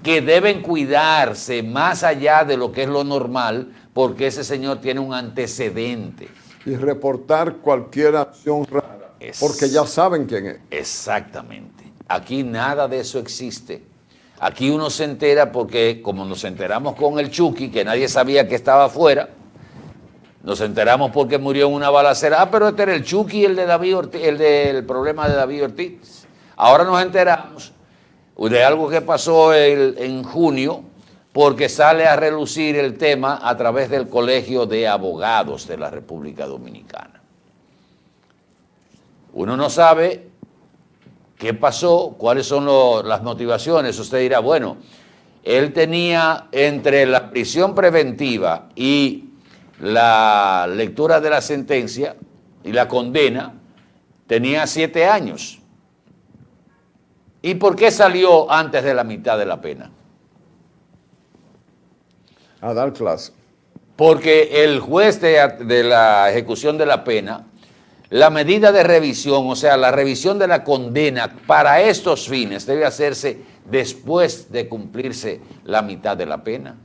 que deben cuidarse más allá de lo que es lo normal, porque ese señor tiene un antecedente. Y reportar cualquier acción rara, porque ya saben quién es. Exactamente. Aquí nada de eso existe. Aquí uno se entera porque, como nos enteramos con el Chucky, que nadie sabía que estaba afuera, nos enteramos porque murió en una balacera. Ah, pero este era el Chucky, el de David Ortiz, el del problema de David Ortiz. Ahora nos enteramos de algo que pasó en junio, porque sale a relucir el tema a través del Colegio de Abogados de la República Dominicana. Uno no sabe qué pasó, cuáles son las motivaciones. Usted dirá, bueno, él tenía entre la prisión preventiva y la lectura de la sentencia y la condena, tenía 7 años. ¿Y por qué salió antes de la mitad de la pena? A dar clase. Porque el juez de la ejecución de la pena, la medida de revisión, o sea, la revisión de la condena para estos fines debe hacerse después de cumplirse la mitad de la pena.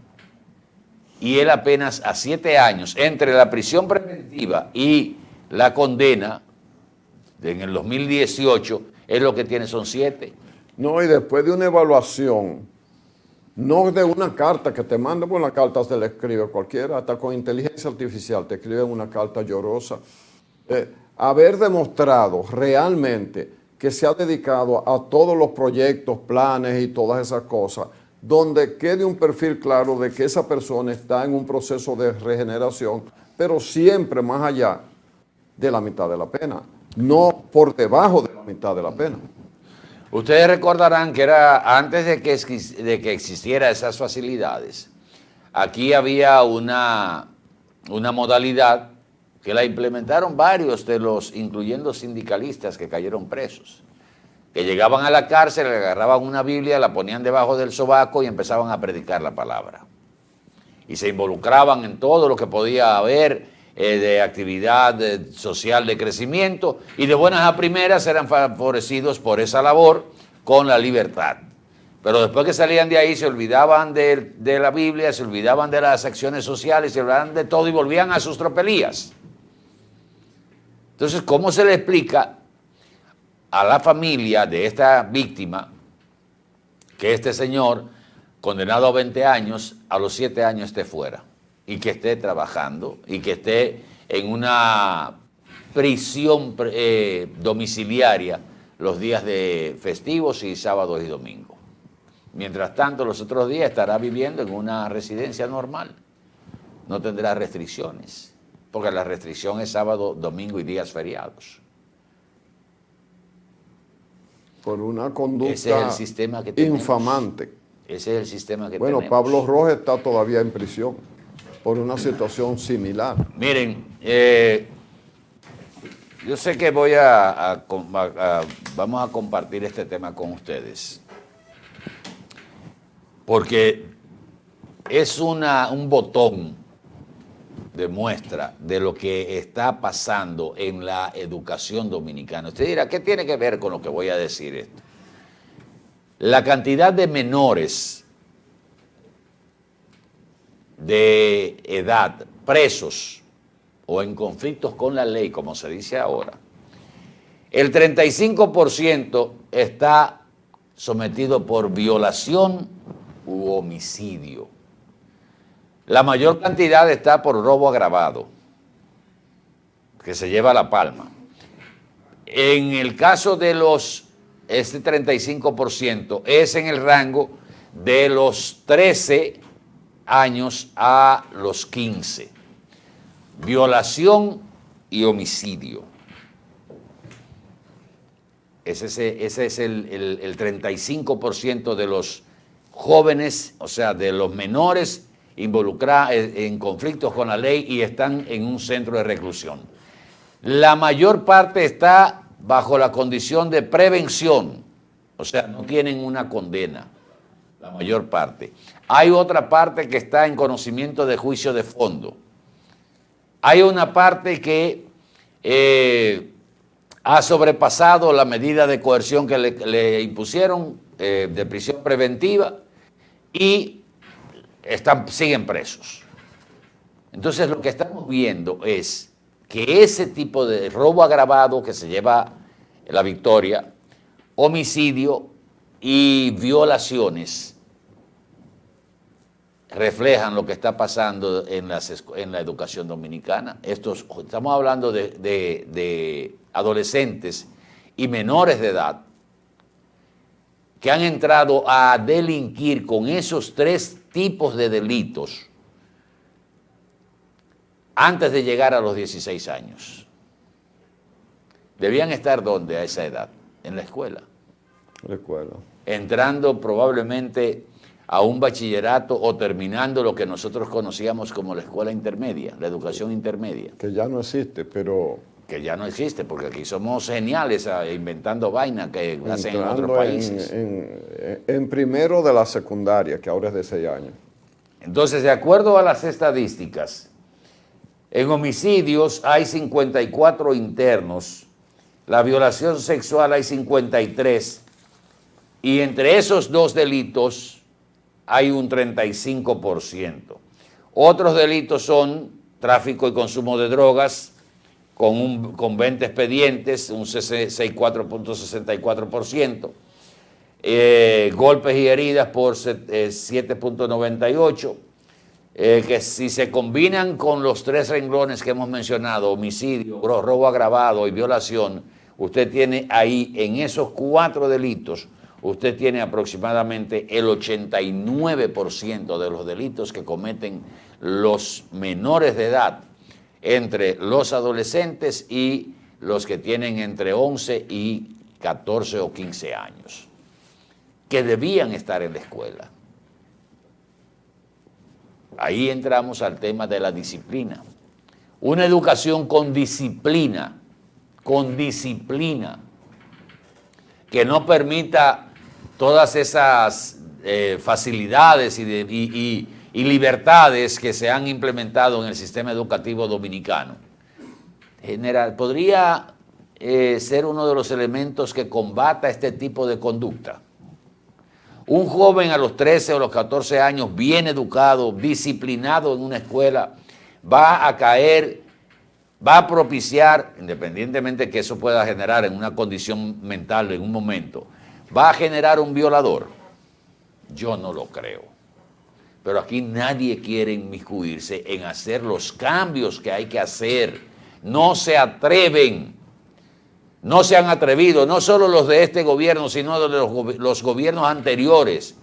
Y él apenas a 7 años, entre la prisión preventiva y la condena, en el 2018, él lo que tiene son 7. No, y después de una evaluación, no de una carta que te manda, por la carta se le escribe cualquiera, hasta con inteligencia artificial te escriben una carta llorosa. Haber demostrado realmente que se ha dedicado a todos los proyectos, planes y todas esas cosas, donde quede un perfil claro de que esa persona está en un proceso de regeneración, pero siempre más allá de la mitad de la pena, no por debajo de la mitad de la pena. Ustedes recordarán que era antes de que existiera esas facilidades, aquí había una modalidad que la implementaron varios de los, incluyendo sindicalistas que cayeron presos, que llegaban a la cárcel, le agarraban una Biblia, la ponían debajo del sobaco y empezaban a predicar la palabra. Y se involucraban en todo lo que podía haber de actividad social de crecimiento, y de buenas a primeras eran favorecidos por esa labor, con la libertad. Pero después que salían de ahí se olvidaban de la Biblia, se olvidaban de las acciones sociales, se olvidaban de todo y volvían a sus tropelías. Entonces, ¿cómo se le explica a la familia de esta víctima que este señor, condenado a 20 años, a los 7 años esté fuera y que esté trabajando y que esté en una prisión domiciliaria los días de festivos y sábados y domingos? Mientras tanto, los otros días estará viviendo en una residencia normal. No tendrá restricciones, porque la restricción es sábado, domingo y días feriados. Por una conducta Ese es el sistema que tenemos. infamante. Ese es el sistema que Bueno, tenemos. Pablo Rojas está todavía en prisión por una situación similar. Miren, yo sé que vamos a compartir este tema con ustedes, porque es un botón de muestra de lo que está pasando en la educación dominicana. Usted dirá, ¿qué tiene que ver con lo que voy a decir esto? La cantidad de menores de edad presos o en conflictos con la ley, como se dice ahora, el 35% está sometido por violación u homicidio. La mayor cantidad está por robo agravado, que se lleva la palma. En el caso de este 35% es en el rango de los 13 años a los 15. Violación y homicidio. Ese es el 35% de los jóvenes, o sea, de los menores involucrados en conflictos con la ley y están en un centro de reclusión. La mayor parte está bajo la condición de prevención, o sea, no tienen una condena, la mayor parte. Hay otra parte que está en conocimiento de juicio de fondo. Hay una parte que ha sobrepasado la medida de coerción que le impusieron de prisión preventiva y siguen presos. Entonces lo que estamos viendo es que ese tipo de robo agravado que se lleva la victoria, homicidio y violaciones reflejan lo que está pasando en la educación dominicana. Estamos hablando de adolescentes y menores de edad que han entrado a delinquir con esos 3 tipos de delitos antes de llegar a los 16 años. Debían estar ¿dónde a esa edad? En la escuela. La escuela. Entrando probablemente a un bachillerato o terminando lo que nosotros conocíamos como la escuela intermedia, la educación intermedia. Que ya no existe, pero... Que ya no existe, porque aquí somos geniales inventando vainas que hacen en otros países. En primero de la secundaria, que ahora es de 6 años. Entonces, de acuerdo a las estadísticas, en homicidios hay 54 internos, la violación sexual hay 53, y entre esos 2 delitos hay un 35%. Otros delitos son tráfico y consumo de drogas, con 20 expedientes, un 64.64%, golpes y heridas por 7.98%, que si se combinan con los 3 renglones que hemos mencionado, homicidio, robo agravado y violación, usted tiene ahí, en esos 4 delitos, usted tiene aproximadamente el 89% de los delitos que cometen los menores de edad, entre los adolescentes y los que tienen entre 11 y 14 o 15 años, que debían estar en la escuela. Ahí entramos al tema de la disciplina. Una educación con disciplina, que no permita todas esas facilidades y libertades que se han implementado en el sistema educativo dominicano. Podría ser uno de los elementos que combata este tipo de conducta. Un joven a los 13 o los 14 años, bien educado, disciplinado en una escuela, va a caer, va a propiciar, independientemente que eso pueda generar en una condición mental en un momento, va a generar un violador. Yo no lo creo. Pero aquí nadie quiere inmiscuirse en hacer los cambios que hay que hacer. No se atreven, no se han atrevido, no solo los de este gobierno, sino de los gobiernos anteriores.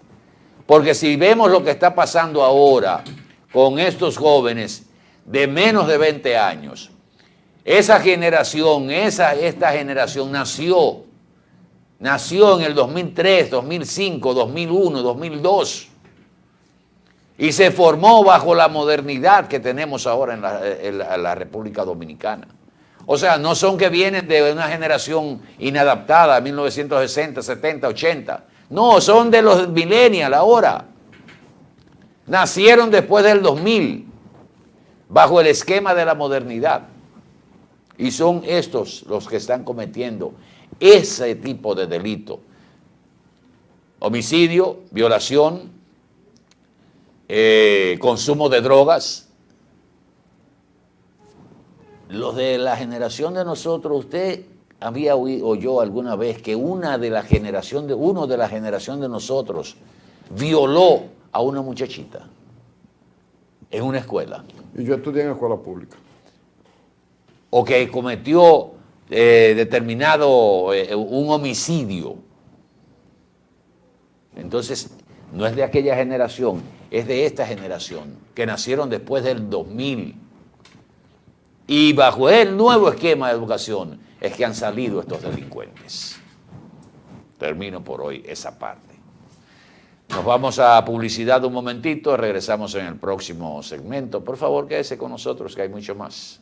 Porque si vemos lo que está pasando ahora con estos jóvenes de menos de 20 años, esta generación nació en el 2003, 2005, 2001, 2002 y se formó bajo la modernidad que tenemos ahora en la República Dominicana. O sea, no son que vienen de una generación inadaptada, 1960, 70, 80. No, son de los millennials ahora. Nacieron después del 2000, bajo el esquema de la modernidad. Y son estos los que están cometiendo ese tipo de delito. Homicidio, violación, consumo de drogas. Los de la generación de nosotros, usted había oyó alguna vez que uno de la generación de nosotros violó a una muchachita en una escuela. Y yo estudié en escuela pública. O que cometió un homicidio. Entonces, no es de aquella generación, es de esta generación, que nacieron después del 2000. Y bajo el nuevo esquema de educación es que han salido estos delincuentes. Termino por hoy esa parte. Nos vamos a publicidad un momentito, regresamos en el próximo segmento. Por favor, quédese con nosotros, que hay mucho más.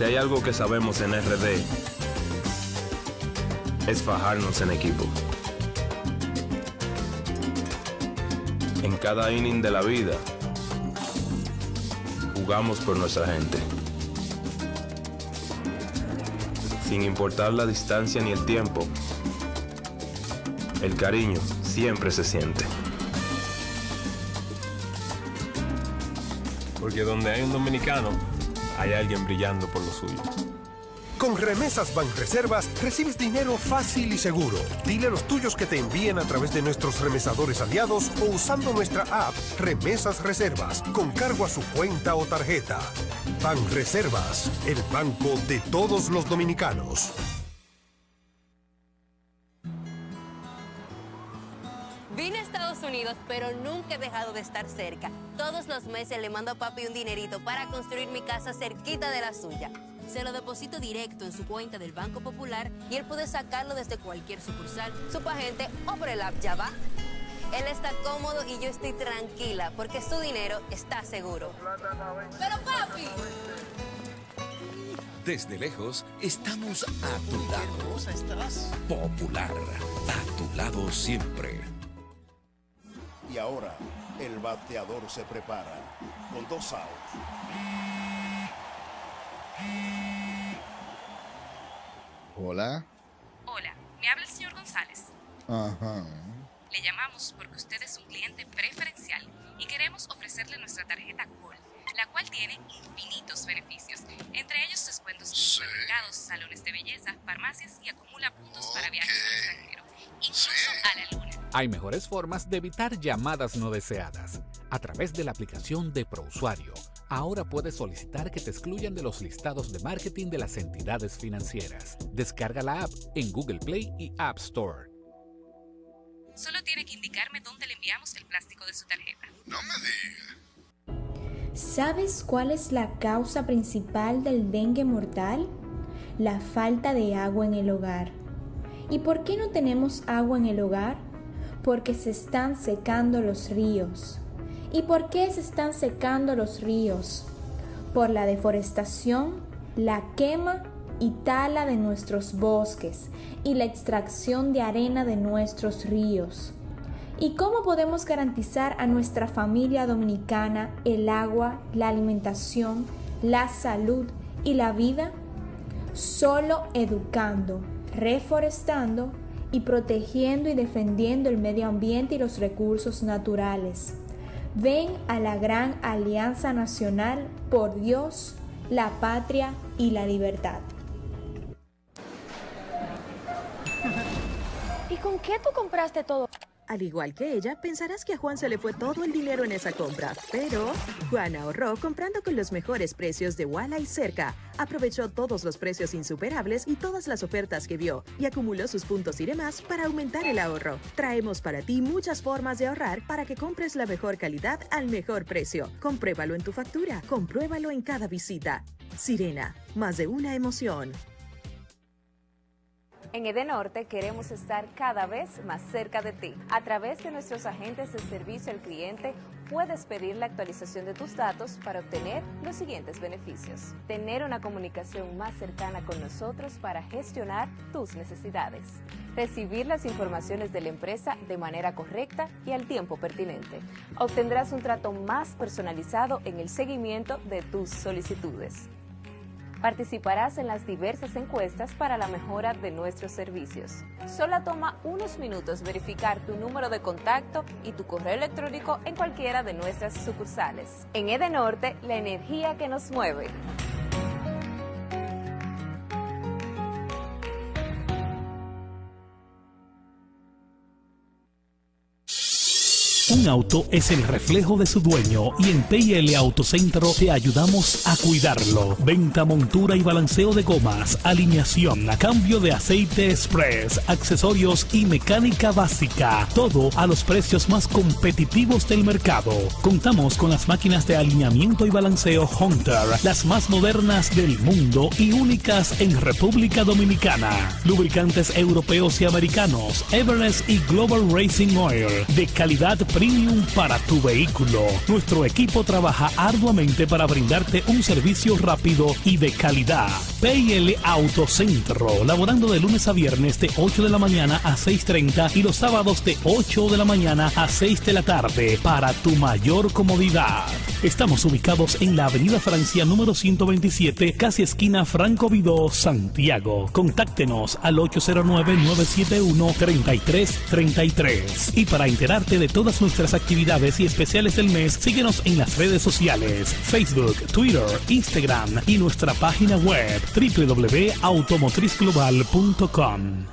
Si hay algo que sabemos en RD, es fajarnos en equipo. En cada inning de la vida, jugamos por nuestra gente. Sin importar la distancia ni el tiempo, el cariño siempre se siente. Porque donde hay un dominicano, hay alguien brillando por lo suyo. Con Remesas Banreservas recibes dinero fácil y seguro. Dile a los tuyos que te envíen a través de nuestros remesadores aliados o usando nuestra app Remesas Reservas con cargo a su cuenta o tarjeta. Banreservas, el banco de todos los dominicanos. Vine a Estados Unidos, pero nunca he dejado de estar cerca. Todos los meses le mando a papi un dinerito para construir mi casa cerquita de la suya. Se lo deposito directo en su cuenta del Banco Popular y él puede sacarlo desde cualquier sucursal, Superagente o por el app Ya Va. Él está cómodo y yo estoy tranquila porque su dinero está seguro. ¡Pero papi! Desde lejos, estamos a tu lado. ¿Qué cosa estás? Popular, a tu lado siempre. Y ahora, el bateador se prepara con 2 outs. Hola. Hola, me habla el señor González. Ajá. Le llamamos porque usted es un cliente preferencial y queremos ofrecerle nuestra tarjeta Gold, la cual tiene infinitos beneficios, entre ellos descuentos en supermercados, salones de belleza, farmacias y acumula puntos para viajes al extranjero, incluso a la luna. Hay mejores formas de evitar llamadas no deseadas. A través de la aplicación de ProUsuario, ahora puedes solicitar que te excluyan de los listados de marketing de las entidades financieras. Descarga la app en Google Play y App Store. Solo tiene que indicarme dónde le enviamos el plástico de su tarjeta. No me diga. ¿Sabes cuál es la causa principal del dengue mortal? La falta de agua en el hogar. ¿Y por qué no tenemos agua en el hogar? Porque se están secando los ríos. ¿Y por qué se están secando los ríos? Por la deforestación, la quema y tala de nuestros bosques y la extracción de arena de nuestros ríos. ¿Y cómo podemos garantizar a nuestra familia dominicana el agua, la alimentación, la salud y la vida? Solo educando, reforestando y protegiendo y defendiendo el medio ambiente y los recursos naturales. Ven a la gran Alianza Nacional por Dios, la patria y la libertad. ¿Y con qué tú compraste todo? Al igual que ella, pensarás que a Juan se le fue todo el dinero en esa compra, pero Juan ahorró comprando con los mejores precios de Walla y Cerca. Aprovechó todos los precios insuperables y todas las ofertas que vio y acumuló sus puntos y demás para aumentar el ahorro. Traemos para ti muchas formas de ahorrar para que compres la mejor calidad al mejor precio. Compruébalo en tu factura, compruébalo en cada visita. Sirena, más de una emoción. En Edenorte queremos estar cada vez más cerca de ti. A través de nuestros agentes de servicio al cliente, puedes pedir la actualización de tus datos para obtener los siguientes beneficios. Tener una comunicación más cercana con nosotros para gestionar tus necesidades. Recibir las informaciones de la empresa de manera correcta y al tiempo pertinente. Obtendrás un trato más personalizado en el seguimiento de tus solicitudes. Participarás en las diversas encuestas para la mejora de nuestros servicios. Solo toma unos minutos verificar tu número de contacto y tu correo electrónico en cualquiera de nuestras sucursales. En Edenorte, la energía que nos mueve. Un auto es el reflejo de su dueño y en PL Autocentro te ayudamos a cuidarlo. Venta, montura y balanceo de gomas, alineación, cambio de aceite express, accesorios y mecánica básica. Todo a los precios más competitivos del mercado. Contamos con las máquinas de alineamiento y balanceo Hunter, las más modernas del mundo y únicas en República Dominicana. Lubricantes europeos y americanos, Everest y Global Racing Oil, de calidad premium para tu vehículo. Nuestro equipo trabaja arduamente para brindarte un servicio rápido y de calidad. PL Autocentro, laborando de lunes a viernes de 8 de la mañana a 6:30 y los sábados de 8 de la mañana a 6 de la tarde para tu mayor comodidad. Estamos ubicados en la Avenida Francia número 127, casi esquina Franco Vidó, Santiago. Contáctenos al 809-971-3333. Y para enterarte de todas nuestras actividades y especiales del mes, síguenos en las redes sociales, Facebook, Twitter, Instagram y nuestra página web www.automotrizglobal.com.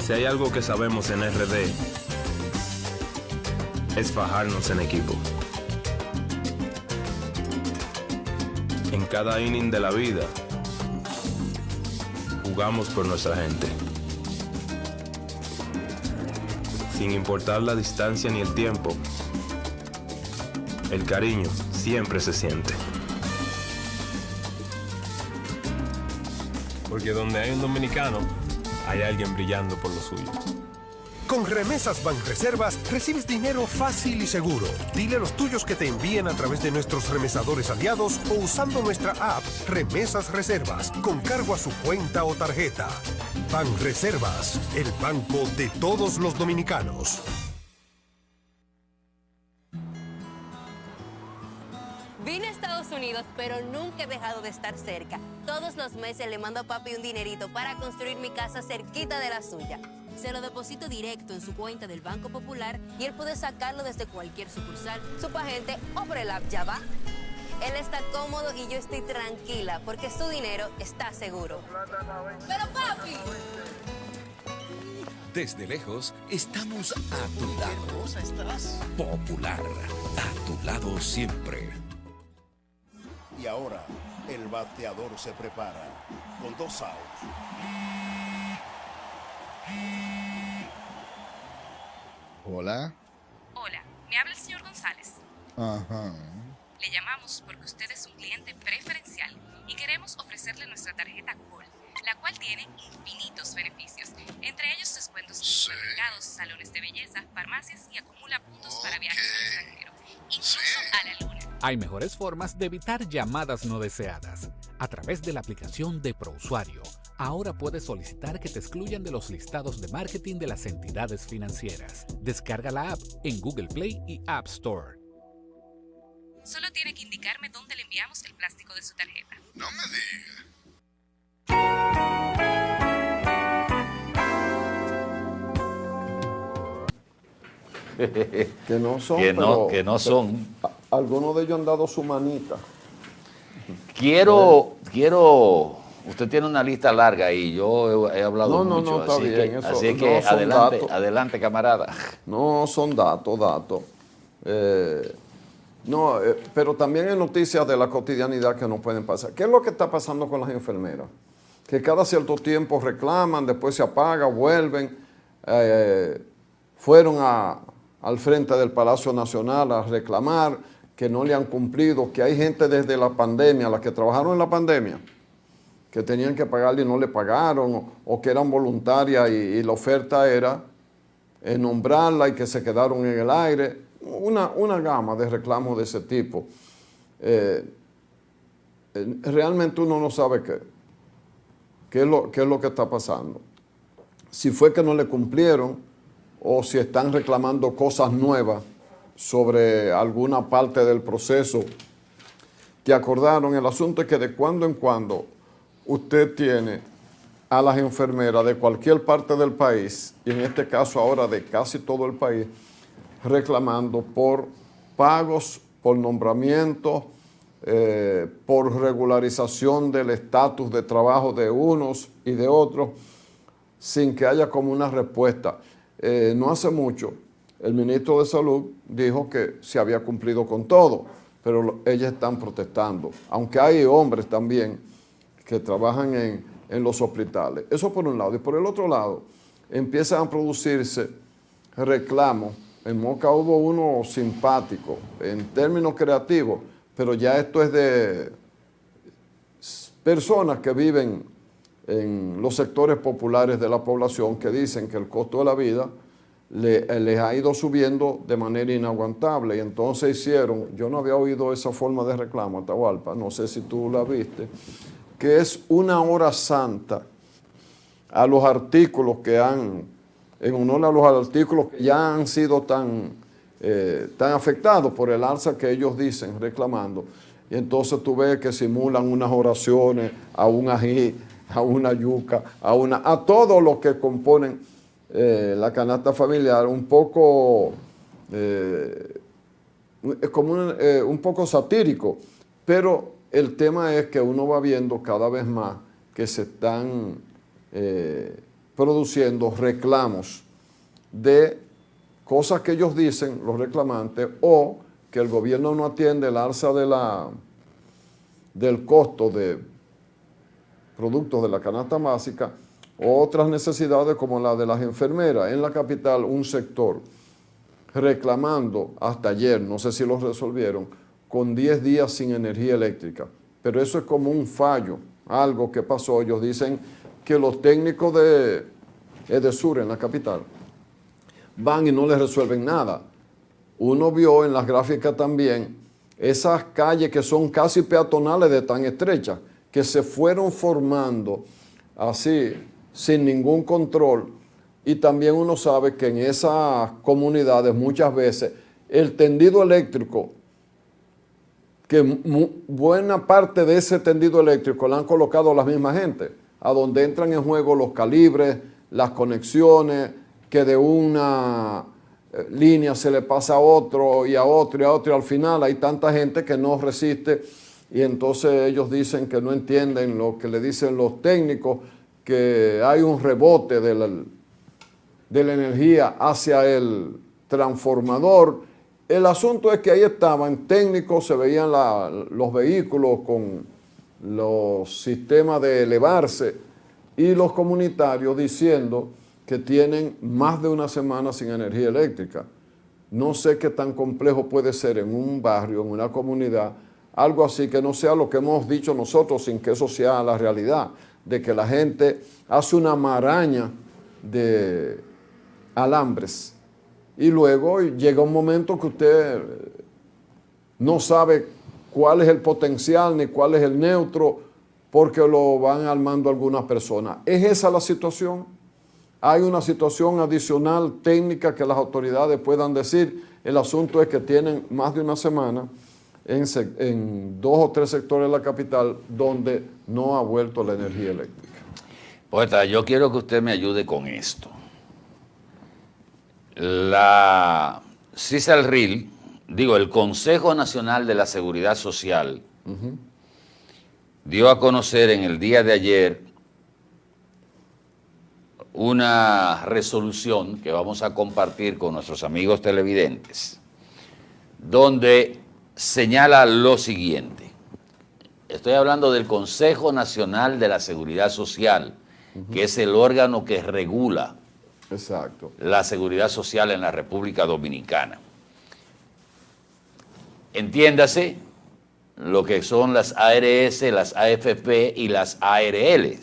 Si hay algo que sabemos en RD, es fajarnos en equipo. En cada inning de la vida, jugamos por nuestra gente. Sin importar la distancia ni el tiempo, el cariño siempre se siente. Porque donde hay un dominicano, hay alguien brillando por lo suyo. Con Remesas Banreservas recibes dinero fácil y seguro. Dile a los tuyos que te envíen a través de nuestros remesadores aliados o usando nuestra app Remesas Reservas con cargo a su cuenta o tarjeta. Banreservas, el banco de todos los dominicanos. Vine a Estados Unidos, pero nunca he dejado de estar cerca. Todos los meses le mando a papi un dinerito para construir mi casa cerquita de la suya. Se lo deposito directo en su cuenta del Banco Popular y él puede sacarlo desde cualquier sucursal, subagente o por el app Ya Va. Él está cómodo y yo estoy tranquila porque su dinero está seguro. ¡Pero papi! Desde lejos, estamos a tu lado. Popular, a tu lado siempre. Y ahora, el bateador se prepara con 2 outs. Hola. Hola, ¿me habla el señor González? Ajá. Le llamamos porque usted es un cliente preferencial y queremos ofrecerle nuestra tarjeta Gol, la cual tiene infinitos beneficios, entre ellos descuentos en supermercados, salones de belleza, farmacias y acumula puntos para viajes al extranjero, incluso a la luna. Hay mejores formas de evitar llamadas no deseadas. A través de la aplicación de ProUsuario, ahora puedes solicitar que te excluyan de los listados de marketing de las entidades financieras. Descarga la app en Google Play y App Store. Solo tiene que indicarme dónde le enviamos el plástico de su tarjeta. No me diga. Que no son. Que no son. Algunos de ellos han dado su manita. Quiero, usted tiene una lista larga ahí, yo he hablado mucho. No, está así bien. Que, eso, así que adelante, adelante, camarada. No, son datos. Pero también hay noticias de la cotidianidad que no pueden pasar. ¿Qué es lo que está pasando con las enfermeras? Que cada cierto tiempo reclaman, después se apaga, vuelven. Fueron al frente del Palacio Nacional a reclamar que no le han cumplido, que hay gente desde la pandemia, las que trabajaron en la pandemia, que tenían que pagarle y no le pagaron, o que eran voluntarias y la oferta era nombrarla y que se quedaron en el aire. Una gama de reclamos de ese tipo. Realmente uno no sabe qué es lo que está pasando. Si fue que no le cumplieron o si están reclamando cosas nuevas sobre alguna parte del proceso que acordaron. El asunto es que de cuando en cuando usted tiene a las enfermeras de cualquier parte del país, y en este caso ahora de casi todo el país, reclamando por pagos, por nombramientos, por regularización del estatus de trabajo de unos y de otros, sin que haya como una respuesta. No hace mucho, el ministro de Salud dijo que se había cumplido con todo, pero ellas están protestando, aunque hay hombres también que trabajan en los hospitales. Eso por un lado. Y por el otro lado, empiezan a producirse reclamos. En Moca hubo uno simpático, en términos creativos, pero ya esto es de personas que viven en los sectores populares de la población que dicen que el costo de la vida les ha ido subiendo de manera inaguantable. Y entonces hicieron, yo no había oído esa forma de reclamo, Atahualpa, no sé si tú la viste, que es una hora santa a los artículos que en honor a los artículos que ya han sido tan afectados por el alza que ellos dicen, reclamando. Y entonces tú ves que simulan unas oraciones a un ají, a una yuca, a todo lo que componen la canasta familiar, un poco, es como un poco satírico, pero el tema es que uno va viendo cada vez más que se están produciendo reclamos de cosas que ellos dicen, los reclamantes, o que el gobierno no atiende el alza del costo de productos de la canasta básica, o otras necesidades como la de las enfermeras. En la capital, un sector reclamando hasta ayer, no sé si lo resolvieron, con 10 días sin energía eléctrica. Pero eso es como un fallo, algo que pasó. Ellos dicen que los técnicos de EDESUR en la capital van y no les resuelven nada. Uno vio en las gráficas también esas calles que son casi peatonales de tan estrechas, que se fueron formando así, sin ningún control. Y también uno sabe que en esas comunidades muchas veces el tendido eléctrico, que buena parte de ese tendido eléctrico la han colocado la misma gente, a donde entran en juego los calibres, las conexiones, que de una línea se le pasa a otro y a otro y a otro, y al final hay tanta gente que no resiste, y entonces ellos dicen que no entienden lo que le dicen los técnicos, que hay un rebote de la energía hacia el transformador. El asunto es que ahí estaban técnicos, se veían los vehículos con los sistemas de elevarse, y los comunitarios diciendo que tienen más de una semana sin energía eléctrica. No sé qué tan complejo puede ser en un barrio, en una comunidad, algo así que no sea lo que hemos dicho nosotros, sin que eso sea la realidad, de que la gente hace una maraña de alambres y luego llega un momento que usted no sabe cuál es el potencial ni cuál es el neutro porque lo van armando algunas personas. ¿Es esa la situación? ¿Hay una situación adicional técnica que las autoridades puedan decir? El asunto es que tienen más de una semana en 2 o 3 sectores de la capital donde no ha vuelto la energía eléctrica. Poeta, yo quiero que usted me ayude con esto. La CISALRIL, el Consejo Nacional de la Seguridad Social, dio a conocer en el día de ayer una resolución que vamos a compartir con nuestros amigos televidentes, donde señala lo siguiente. Estoy hablando del Consejo Nacional de la Seguridad Social, que es el órgano que regula la seguridad social en la República Dominicana. Entiéndase lo que son las ARS, las AFP y las ARL.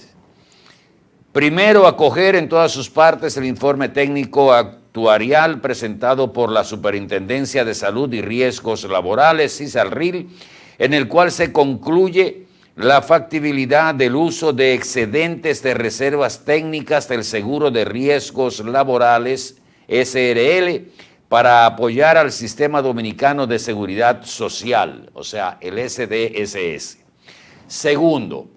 Primero, acoger en todas sus partes el informe técnico actuarial presentado por la Superintendencia de Salud y Riesgos Laborales, CISALRIL, en el cual se concluye la factibilidad del uso de excedentes de reservas técnicas del Seguro de Riesgos Laborales, SRL, para apoyar al Sistema Dominicano de Seguridad Social, o sea, el SDSS. Segundo,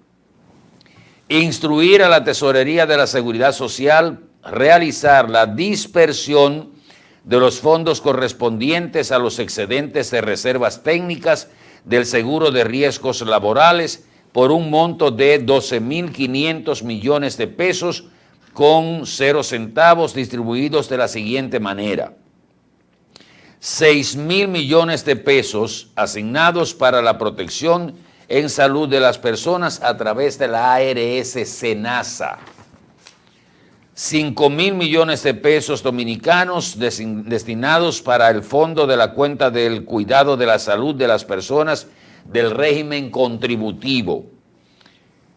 instruir a la Tesorería de la Seguridad Social realizar la dispersión de los fondos correspondientes a los excedentes de reservas técnicas del Seguro de Riesgos Laborales por un monto de 12.500 millones de pesos con 0 centavos distribuidos de la siguiente manera. 6.000 millones de pesos asignados para la protección en salud de las personas a través de la ARS SENASA. 5.000 millones de pesos dominicanos destinados para el fondo de la cuenta del cuidado de la salud de las personas del régimen contributivo.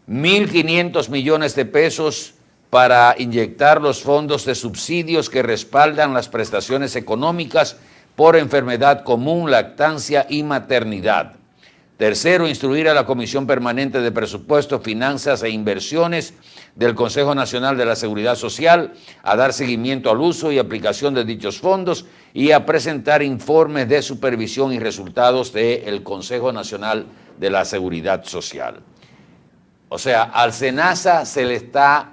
1.500 millones de pesos para inyectar los fondos de subsidios que respaldan las prestaciones económicas por enfermedad común, lactancia y maternidad. Tercero, instruir a la Comisión Permanente de Presupuesto, Finanzas e Inversiones del Consejo Nacional de la Seguridad Social a dar seguimiento al uso y aplicación de dichos fondos y a presentar informes de supervisión y resultados del Consejo Nacional de la Seguridad Social. O sea, al SENASA se le está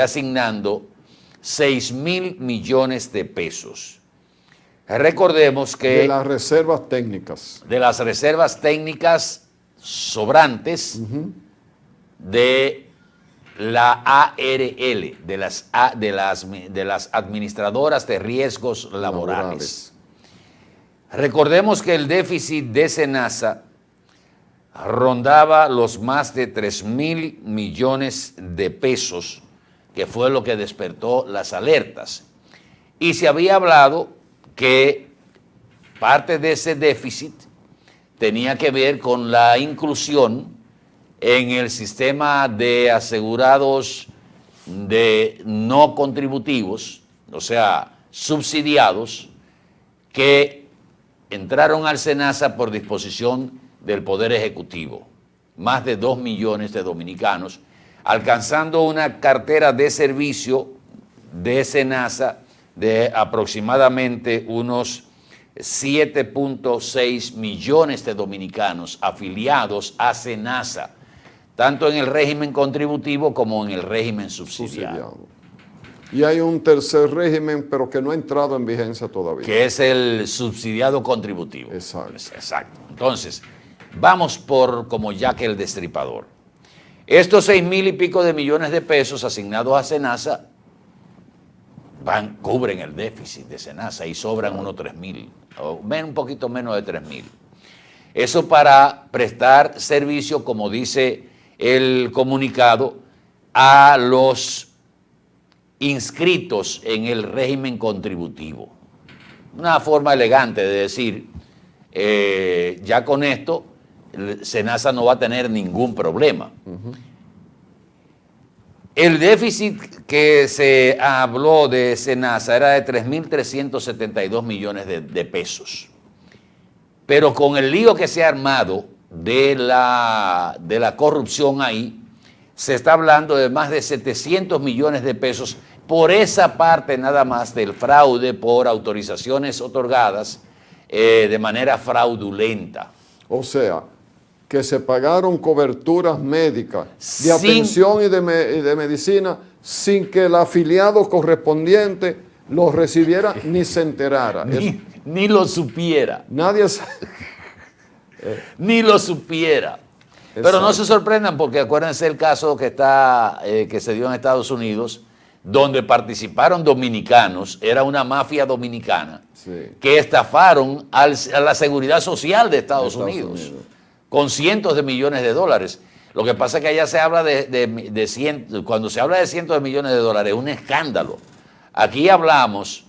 asignando 6.000 millones de pesos. Recordemos que... De las reservas técnicas. De las reservas técnicas sobrantes de la ARL, de las administradoras de riesgos laborales. Recordemos que el déficit de SENASA rondaba los más de 3.000 millones de pesos, que fue lo que despertó las alertas. Y se había hablado que parte de ese déficit tenía que ver con la inclusión en el sistema de asegurados de no contributivos, o sea, subsidiados, que entraron al SENASA por disposición del Poder Ejecutivo, más de 2 millones de dominicanos, alcanzando una cartera de servicio de SENASA de aproximadamente unos 7.6 millones de dominicanos afiliados a SENASA, tanto en el régimen contributivo como en el régimen subsidiado. Y hay un tercer régimen, pero que no ha entrado en vigencia todavía. Que es el subsidiado contributivo. Exacto. Entonces, vamos por como Jack el Destripador. Estos 6.000 y pico de millones de pesos asignados a SENASA cubren el déficit de SENASA y sobran unos 3.000, o un poquito menos de 3.000. Eso para prestar servicio, como dice el comunicado, a los inscritos en el régimen contributivo. Una forma elegante de decir, ya con esto, SENASA no va a tener ningún problema. El déficit que se habló de SENASA era de 3.372 millones de pesos. Pero con el lío que se ha armado de la corrupción ahí, se está hablando de más de 700 millones de pesos por esa parte nada más del fraude por autorizaciones otorgadas de manera fraudulenta. O sea, que se pagaron coberturas médicas de atención y de medicina sin que el afiliado correspondiente lo recibiera ni se enterara. Ni lo supiera. Nadie sabe. Ni lo supiera. Pero no se sorprendan porque acuérdense el caso que se dio en Estados Unidos, donde participaron dominicanos, era una mafia dominicana, que estafaron a la seguridad social de Estados Unidos con cientos de millones de dólares. Lo que pasa es que allá se habla cuando se habla de cientos de millones de dólares, es un escándalo. Aquí hablamos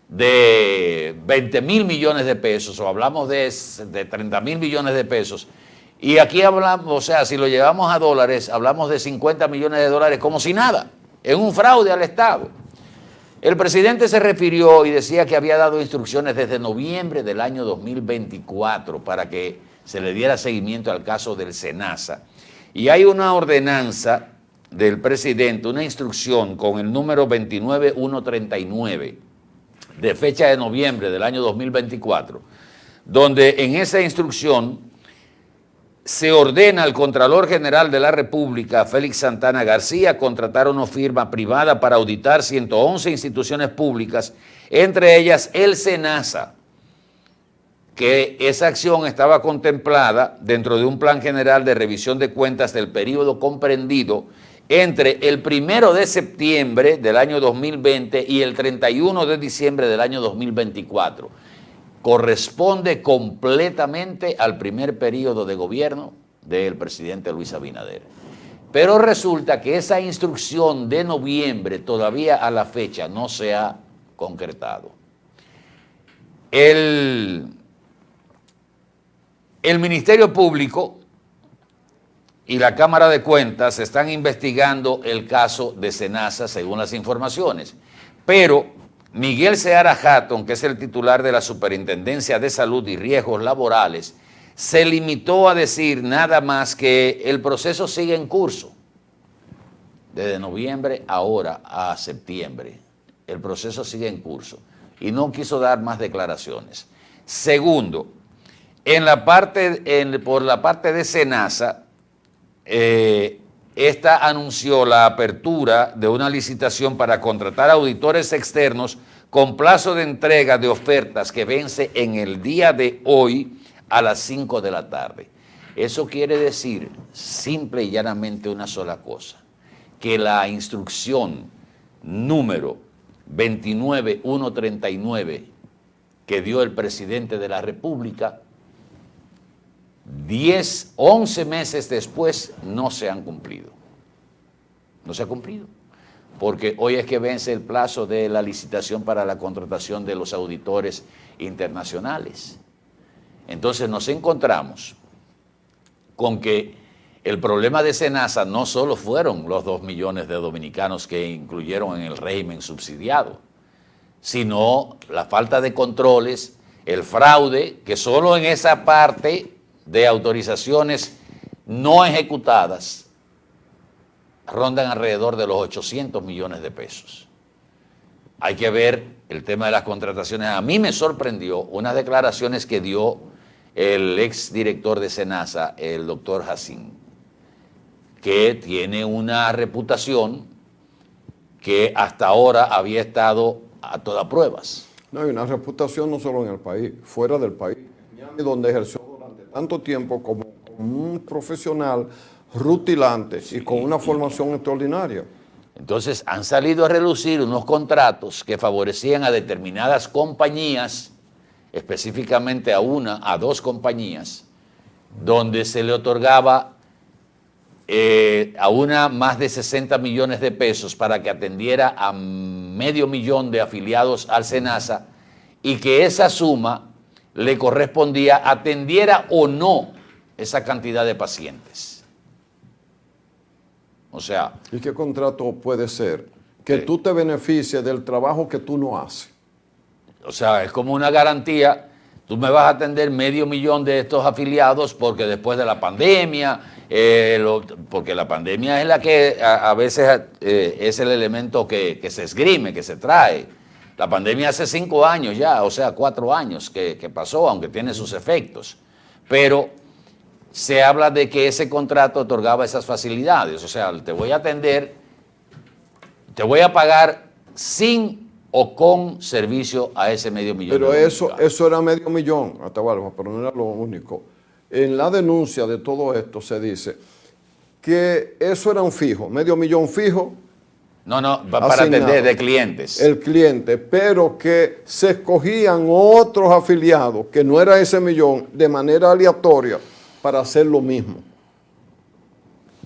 de 20.000 millones de pesos o hablamos de 30.000 millones de pesos. Y aquí hablamos, o sea, si lo llevamos a dólares, hablamos de 50 millones de dólares como si nada, en un fraude al Estado. El presidente se refirió y decía que había dado instrucciones desde noviembre del año 2024 para que se le diera seguimiento al caso del SENASA. Y hay una ordenanza del presidente, una instrucción con el número 29139, de fecha de noviembre del año 2024, donde en esa instrucción se ordena al Contralor General de la República, Félix Santana García, contratar una firma privada para auditar 111 instituciones públicas, entre ellas el SENASA, que esa acción estaba contemplada dentro de un plan general de revisión de cuentas del periodo comprendido entre el 1 de septiembre del año 2020 y el 31 de diciembre del año 2024. Corresponde completamente al primer periodo de gobierno del presidente Luis Abinader. Pero resulta que esa instrucción de noviembre todavía a la fecha no se ha concretado. El Ministerio Público y la Cámara de Cuentas están investigando el caso de SENASA según las informaciones, pero Miguel Seara Hatton, que es el titular de la Superintendencia de Salud y Riesgos Laborales, se limitó a decir nada más que el proceso sigue en curso. Desde noviembre ahora a septiembre, el proceso sigue en curso y no quiso dar más declaraciones. Segundo, por la parte de SENASA, esta anunció la apertura de una licitación para contratar auditores externos con plazo de entrega de ofertas que vence en el día de hoy a las 5 de la tarde. Eso quiere decir simple y llanamente una sola cosa, que la instrucción número 29139 que dio el presidente de la República, 11 meses después no se han cumplido. No se ha cumplido. Porque hoy es que vence el plazo de la licitación para la contratación de los auditores internacionales. Entonces nos encontramos con que el problema de SENASA no solo fueron los 2 millones de dominicanos que incluyeron en el régimen subsidiado, sino la falta de controles, el fraude, que solo en esa parte de autorizaciones no ejecutadas rondan alrededor de los 800 millones de pesos. Hay que ver el tema de las contrataciones. A mí me sorprendió unas declaraciones que dio el exdirector de SENASA, el doctor Hassin, que tiene una reputación que hasta ahora había estado a todas pruebas. No, hay una reputación no solo en el país, fuera del país, donde ejerció durante tanto tiempo como un profesional rutilante y con una formación extraordinaria. Entonces han salido a relucir unos contratos que favorecían a determinadas compañías, específicamente a 2 compañías, donde se le otorgaba a una más de 60 millones de pesos para que atendiera a 500,000 de afiliados al SENASA y que esa suma le correspondía, atendiera o no esa cantidad de pacientes. O sea... ¿Y qué contrato puede ser? Que tú te beneficies del trabajo que tú no haces. O sea, es como una garantía. Tú me vas a atender 500,000 de estos afiliados porque después de la pandemia, porque la pandemia es la que a veces es el elemento que se esgrime, que se trae. La pandemia hace 5 años ya, o sea, 4 años que pasó, aunque tiene sus efectos. Pero se habla de que ese contrato otorgaba esas facilidades. O sea, te voy a atender, te voy a pagar sin o con servicio a ese 500,000. Pero eso era 500,000, Atahualpa, pero no era lo único. En la denuncia de todo esto se dice que eso era un fijo, 500,000 fijo. No, para atender de clientes. El cliente, pero que se escogían otros afiliados, que no era ese 1,000,000, de manera aleatoria para hacer lo mismo.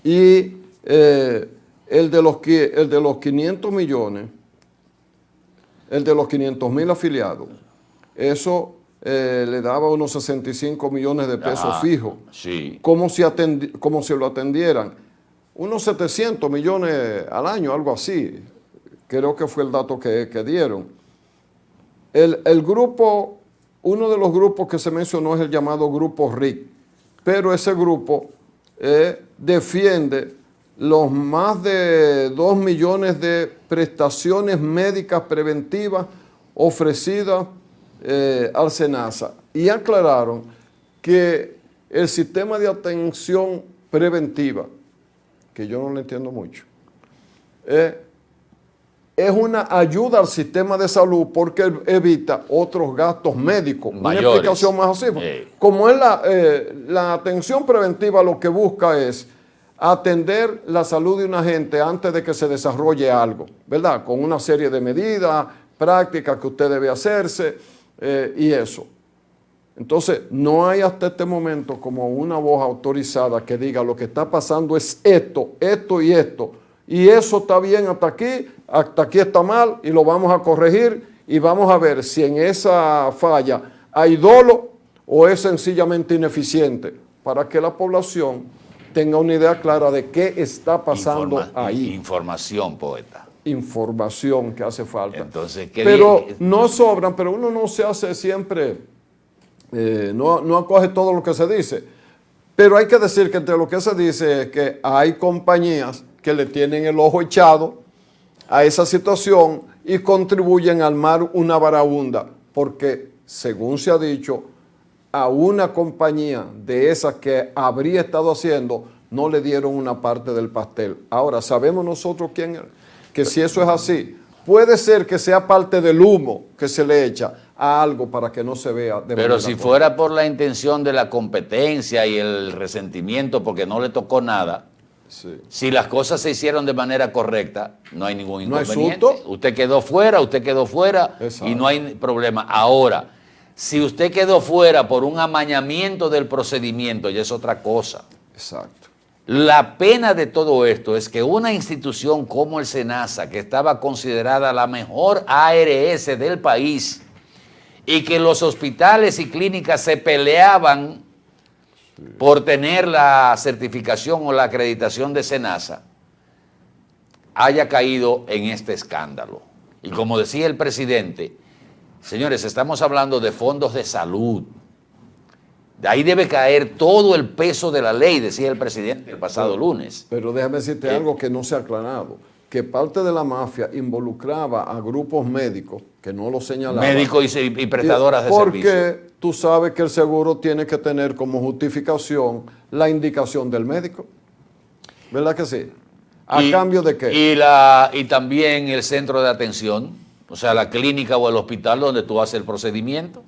Y el de los 500 millones, el de los 500,000 afiliados, eso le daba unos 65 millones de pesos fijos. Sí. Como si lo atendieran. Unos 700 millones al año, algo así. Creo que fue el dato que dieron. El grupo, uno de los grupos que se mencionó es el llamado Grupo RIC, pero ese grupo defiende los más de 2 millones de prestaciones médicas preventivas ofrecidas al SENASA. Y aclararon que el sistema de atención preventiva, que yo no lo entiendo mucho, es una ayuda al sistema de salud porque evita otros gastos médicos. Mayores. Una explicación más así. Como es la atención preventiva, lo que busca es atender la salud de una gente antes de que se desarrolle algo, ¿verdad? Con una serie de medidas, prácticas que usted debe hacerse y eso. Entonces, no hay hasta este momento como una voz autorizada que diga lo que está pasando es esto, esto y esto. Y eso está bien hasta aquí está mal y lo vamos a corregir y vamos a ver si en esa falla hay dolo o es sencillamente ineficiente para que la población tenga una idea clara de qué está pasando ahí. Información, poeta. Información que hace falta. Entonces, pero no sobran, pero uno no se hace siempre, no acoge todo lo que se dice. Pero hay que decir que entre lo que se dice es que hay compañías que le tienen el ojo echado a esa situación y contribuyen a armar una varaunda, porque según se ha dicho, a una compañía de esas que habría estado haciendo, no le dieron una parte del pastel. Ahora, sabemos nosotros quién es, que si eso es así, puede ser que sea parte del humo que se le echa a algo para que no se vea de manera Pero si correcta. fuera por la intención de la competencia y el resentimiento porque no le tocó nada, si las cosas se hicieron de manera correcta, no hay ningún ¿No hay inconveniente. susto? Usted quedó fuera Exacto. y no hay problema. Ahora, si usted quedó fuera por un amañamiento del procedimiento, ya es otra cosa. Exacto. La pena de todo esto es que una institución como el SENASA, que estaba considerada la mejor ARS del país, y que los hospitales y clínicas se peleaban por tener la certificación o la acreditación de SENASA, haya caído en este escándalo. Y como decía el presidente, señores, estamos hablando de fondos de salud. De ahí debe caer todo el peso de la ley, decía el presidente el pasado lunes. Pero déjame decirte algo que no se ha aclarado, que parte de la mafia involucraba a grupos médicos, que no lo señalaban. Médicos y prestadoras de servicio. Porque tú sabes que el seguro tiene que tener como justificación la indicación del médico. ¿Verdad que sí? ¿A cambio de qué? Y también el centro de atención, o sea, la clínica o el hospital donde tú haces el procedimiento.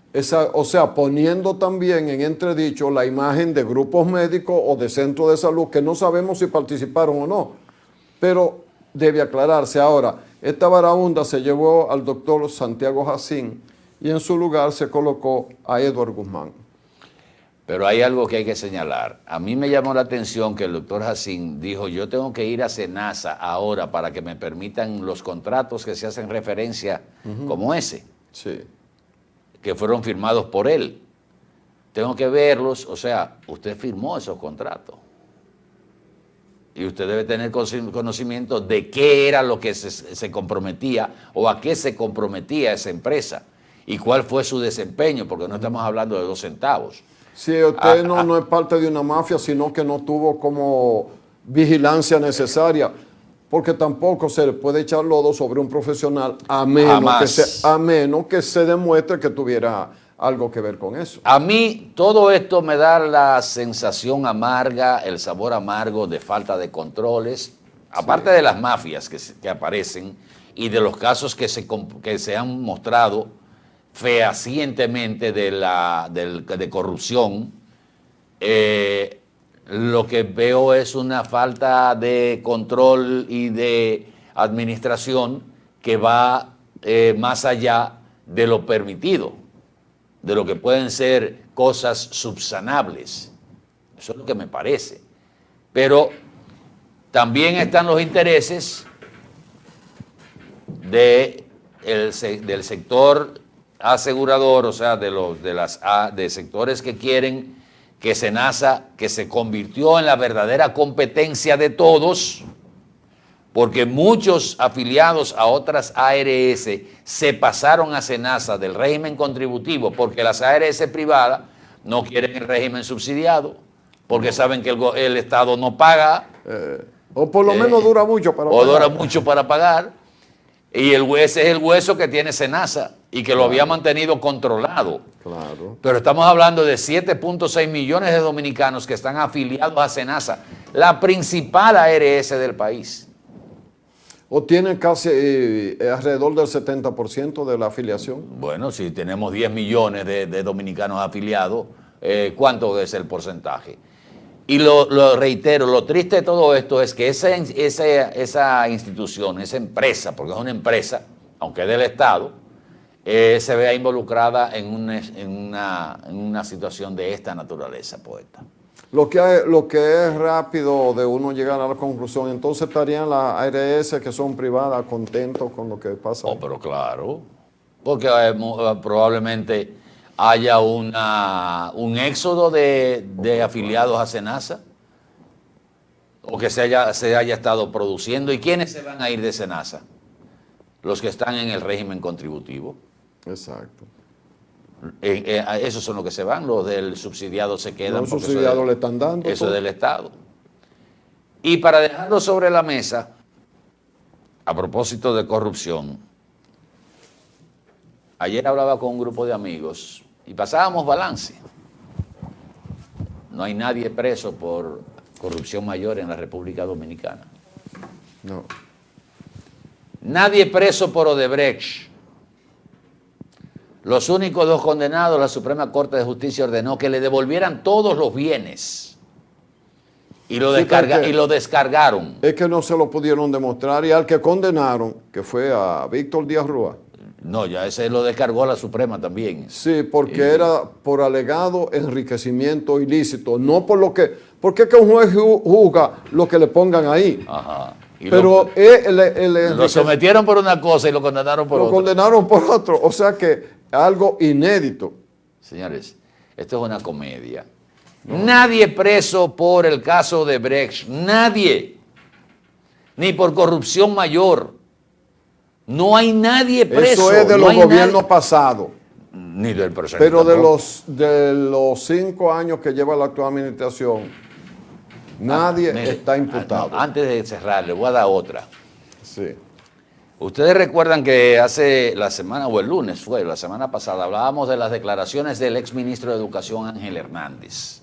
O sea, poniendo también en entredicho la imagen de grupos médicos o de centros de salud que no sabemos si participaron o no. Pero debe aclararse. Ahora, esta varaunda se llevó al doctor Santiago Jacín y en su lugar se colocó a Edward Guzmán. Pero hay algo que hay que señalar. A mí me llamó la atención que el doctor Jacín dijo, yo tengo que ir a Senasa ahora para que me permitan los contratos que se hacen referencia como ese, que fueron firmados por él. Tengo que verlos, o sea, usted firmó esos contratos. Y usted debe tener conocimiento de qué era lo que se comprometía o a qué se comprometía esa empresa y cuál fue su desempeño, porque no estamos hablando de 2 centavos. Sí, usted no es parte de una mafia, sino que no tuvo como vigilancia necesaria, porque tampoco se le puede echar lodo sobre un profesional a menos que se demuestre que tuviera algo que ver con eso. A mí todo esto me da la sensación amarga, el sabor amargo de falta de controles, aparte de las mafias que aparecen y de los casos que se han mostrado fehacientemente de corrupción. Lo que veo es una falta de control y de administración que va más allá de lo permitido, de lo que pueden ser cosas subsanables. Eso es lo que me parece. Pero también están los intereses del sector asegurador, o sea, de sectores que quieren que Senasa, que se convirtió en la verdadera competencia de todos, porque muchos afiliados a otras ARS se pasaron a Senasa del régimen contributivo, porque las ARS privadas no quieren el régimen subsidiado, porque saben que el Estado no paga. O por lo menos dura mucho para pagar. O dura mucho para pagar. Y ese es el hueso que tiene Senasa y que lo había mantenido controlado. Claro. Pero estamos hablando de 7.6 millones de dominicanos que están afiliados a Senasa, la principal ARS del país. ¿O tiene casi alrededor del 70% de la afiliación? Bueno, si tenemos 10 millones de dominicanos afiliados, ¿cuánto es el porcentaje? Y lo reitero, lo triste de todo esto es que esa institución, esa empresa, porque es una empresa, aunque es del Estado, se vea involucrada en una situación de esta naturaleza, poeta. Lo que es rápido de uno llegar a la conclusión, entonces estarían las ARS que son privadas contentos con lo que pasa. Oh, pero claro, porque probablemente haya un éxodo de afiliados a Senasa, o que se haya estado produciendo. ¿Y quiénes se van a ir de Senasa? Los que están en el régimen contributivo. Exacto. Esos son los que se van, los del subsidiado se quedan. Los subsidiados le están dando. Eso es del Estado. Y para dejarlo sobre la mesa, a propósito de corrupción, ayer hablaba con un grupo de amigos y pasábamos balance. No hay nadie preso por corrupción mayor en la República Dominicana. No. Nadie preso por Odebrecht. Los únicos 2 condenados, la Suprema Corte de Justicia ordenó que le devolvieran todos los bienes y lo descargaron. Es que no se lo pudieron demostrar, y al que condenaron, que fue a Víctor Díaz Rúa. No, ya ese lo descargó la Suprema también. Sí, porque era por alegado enriquecimiento ilícito, no por lo que... Porque es que un juez juzga lo que le pongan ahí. Ajá. Pero lo sometieron por una cosa y lo condenaron por otra. Lo condenaron por otro, o sea que algo inédito. Señores, esto es una comedia. No. Nadie preso por el caso de Brecht, nadie. Ni por corrupción mayor. No hay nadie preso. Eso es de los gobiernos pasados. Ni del presente. Pero de los 5 años que lleva la actual administración, nadie está imputado. No, antes de cerrar, le voy a dar otra. Sí. Ustedes recuerdan que hace la semana, o el lunes fue, la semana pasada, hablábamos de las declaraciones del exministro de Educación, Ángel Hernández,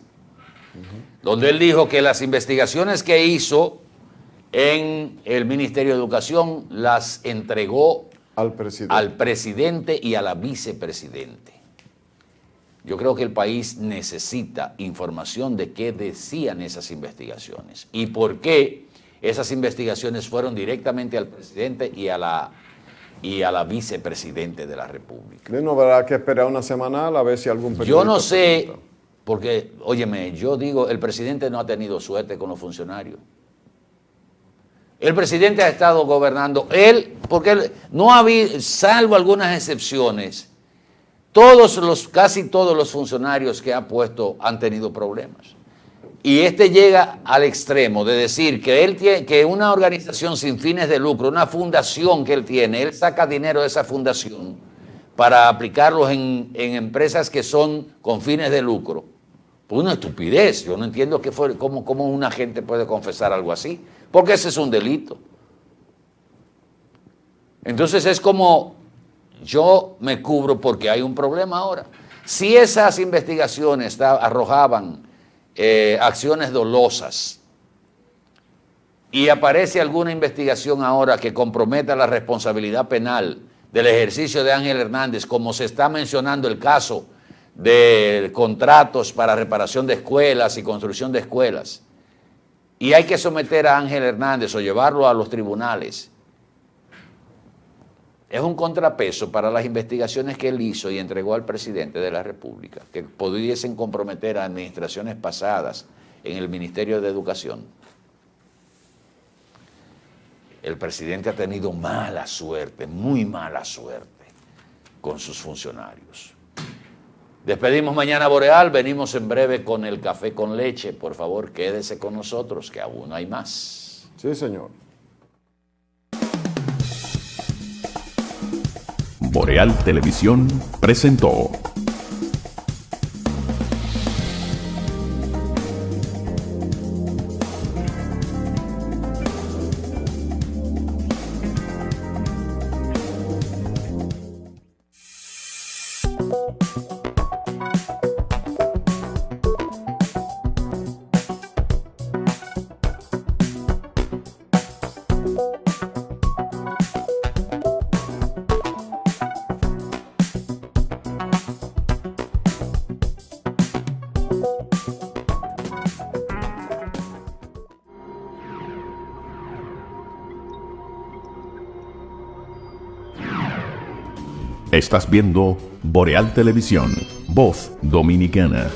donde él dijo que las investigaciones que hizo en el Ministerio de Educación las entregó al presidente y a la vicepresidente. Yo creo que el país necesita información de qué decían esas investigaciones y por qué esas investigaciones fueron directamente al presidente y a la vicepresidente de la República. No habrá que esperar una semana a ver si algún periodista... Yo no sé Porque, óyeme, yo digo, el presidente no ha tenido suerte con los funcionarios. El presidente ha estado gobernando, porque él no ha habido, salvo algunas excepciones, casi todos los funcionarios que ha puesto han tenido problemas. Y llega al extremo de decir que una organización sin fines de lucro, una fundación que él tiene, él saca dinero de esa fundación para aplicarlos en empresas que son con fines de lucro. Pues una estupidez. Yo no entiendo cómo una gente puede confesar algo así, porque ese es un delito. Entonces es como yo me cubro porque hay un problema ahora. Si esas investigaciones arrojaban acciones dolosas y aparece alguna investigación ahora que comprometa la responsabilidad penal del ejercicio de Ángel Hernández, como se está mencionando el caso de contratos para reparación de escuelas y construcción de escuelas, y hay que someter a Ángel Hernández o llevarlo a los tribunales, es un contrapeso para las investigaciones que él hizo y entregó al presidente de la República, que pudiesen comprometer a administraciones pasadas en el Ministerio de Educación. El presidente ha tenido mala suerte, muy mala suerte, con sus funcionarios. Despedimos Mañana Boreal, venimos en breve con el café con leche. Por favor, quédese con nosotros, que aún hay más. Sí, señor. Boreal Televisión presentó Estás viendo Boreal Televisión, voz dominicana.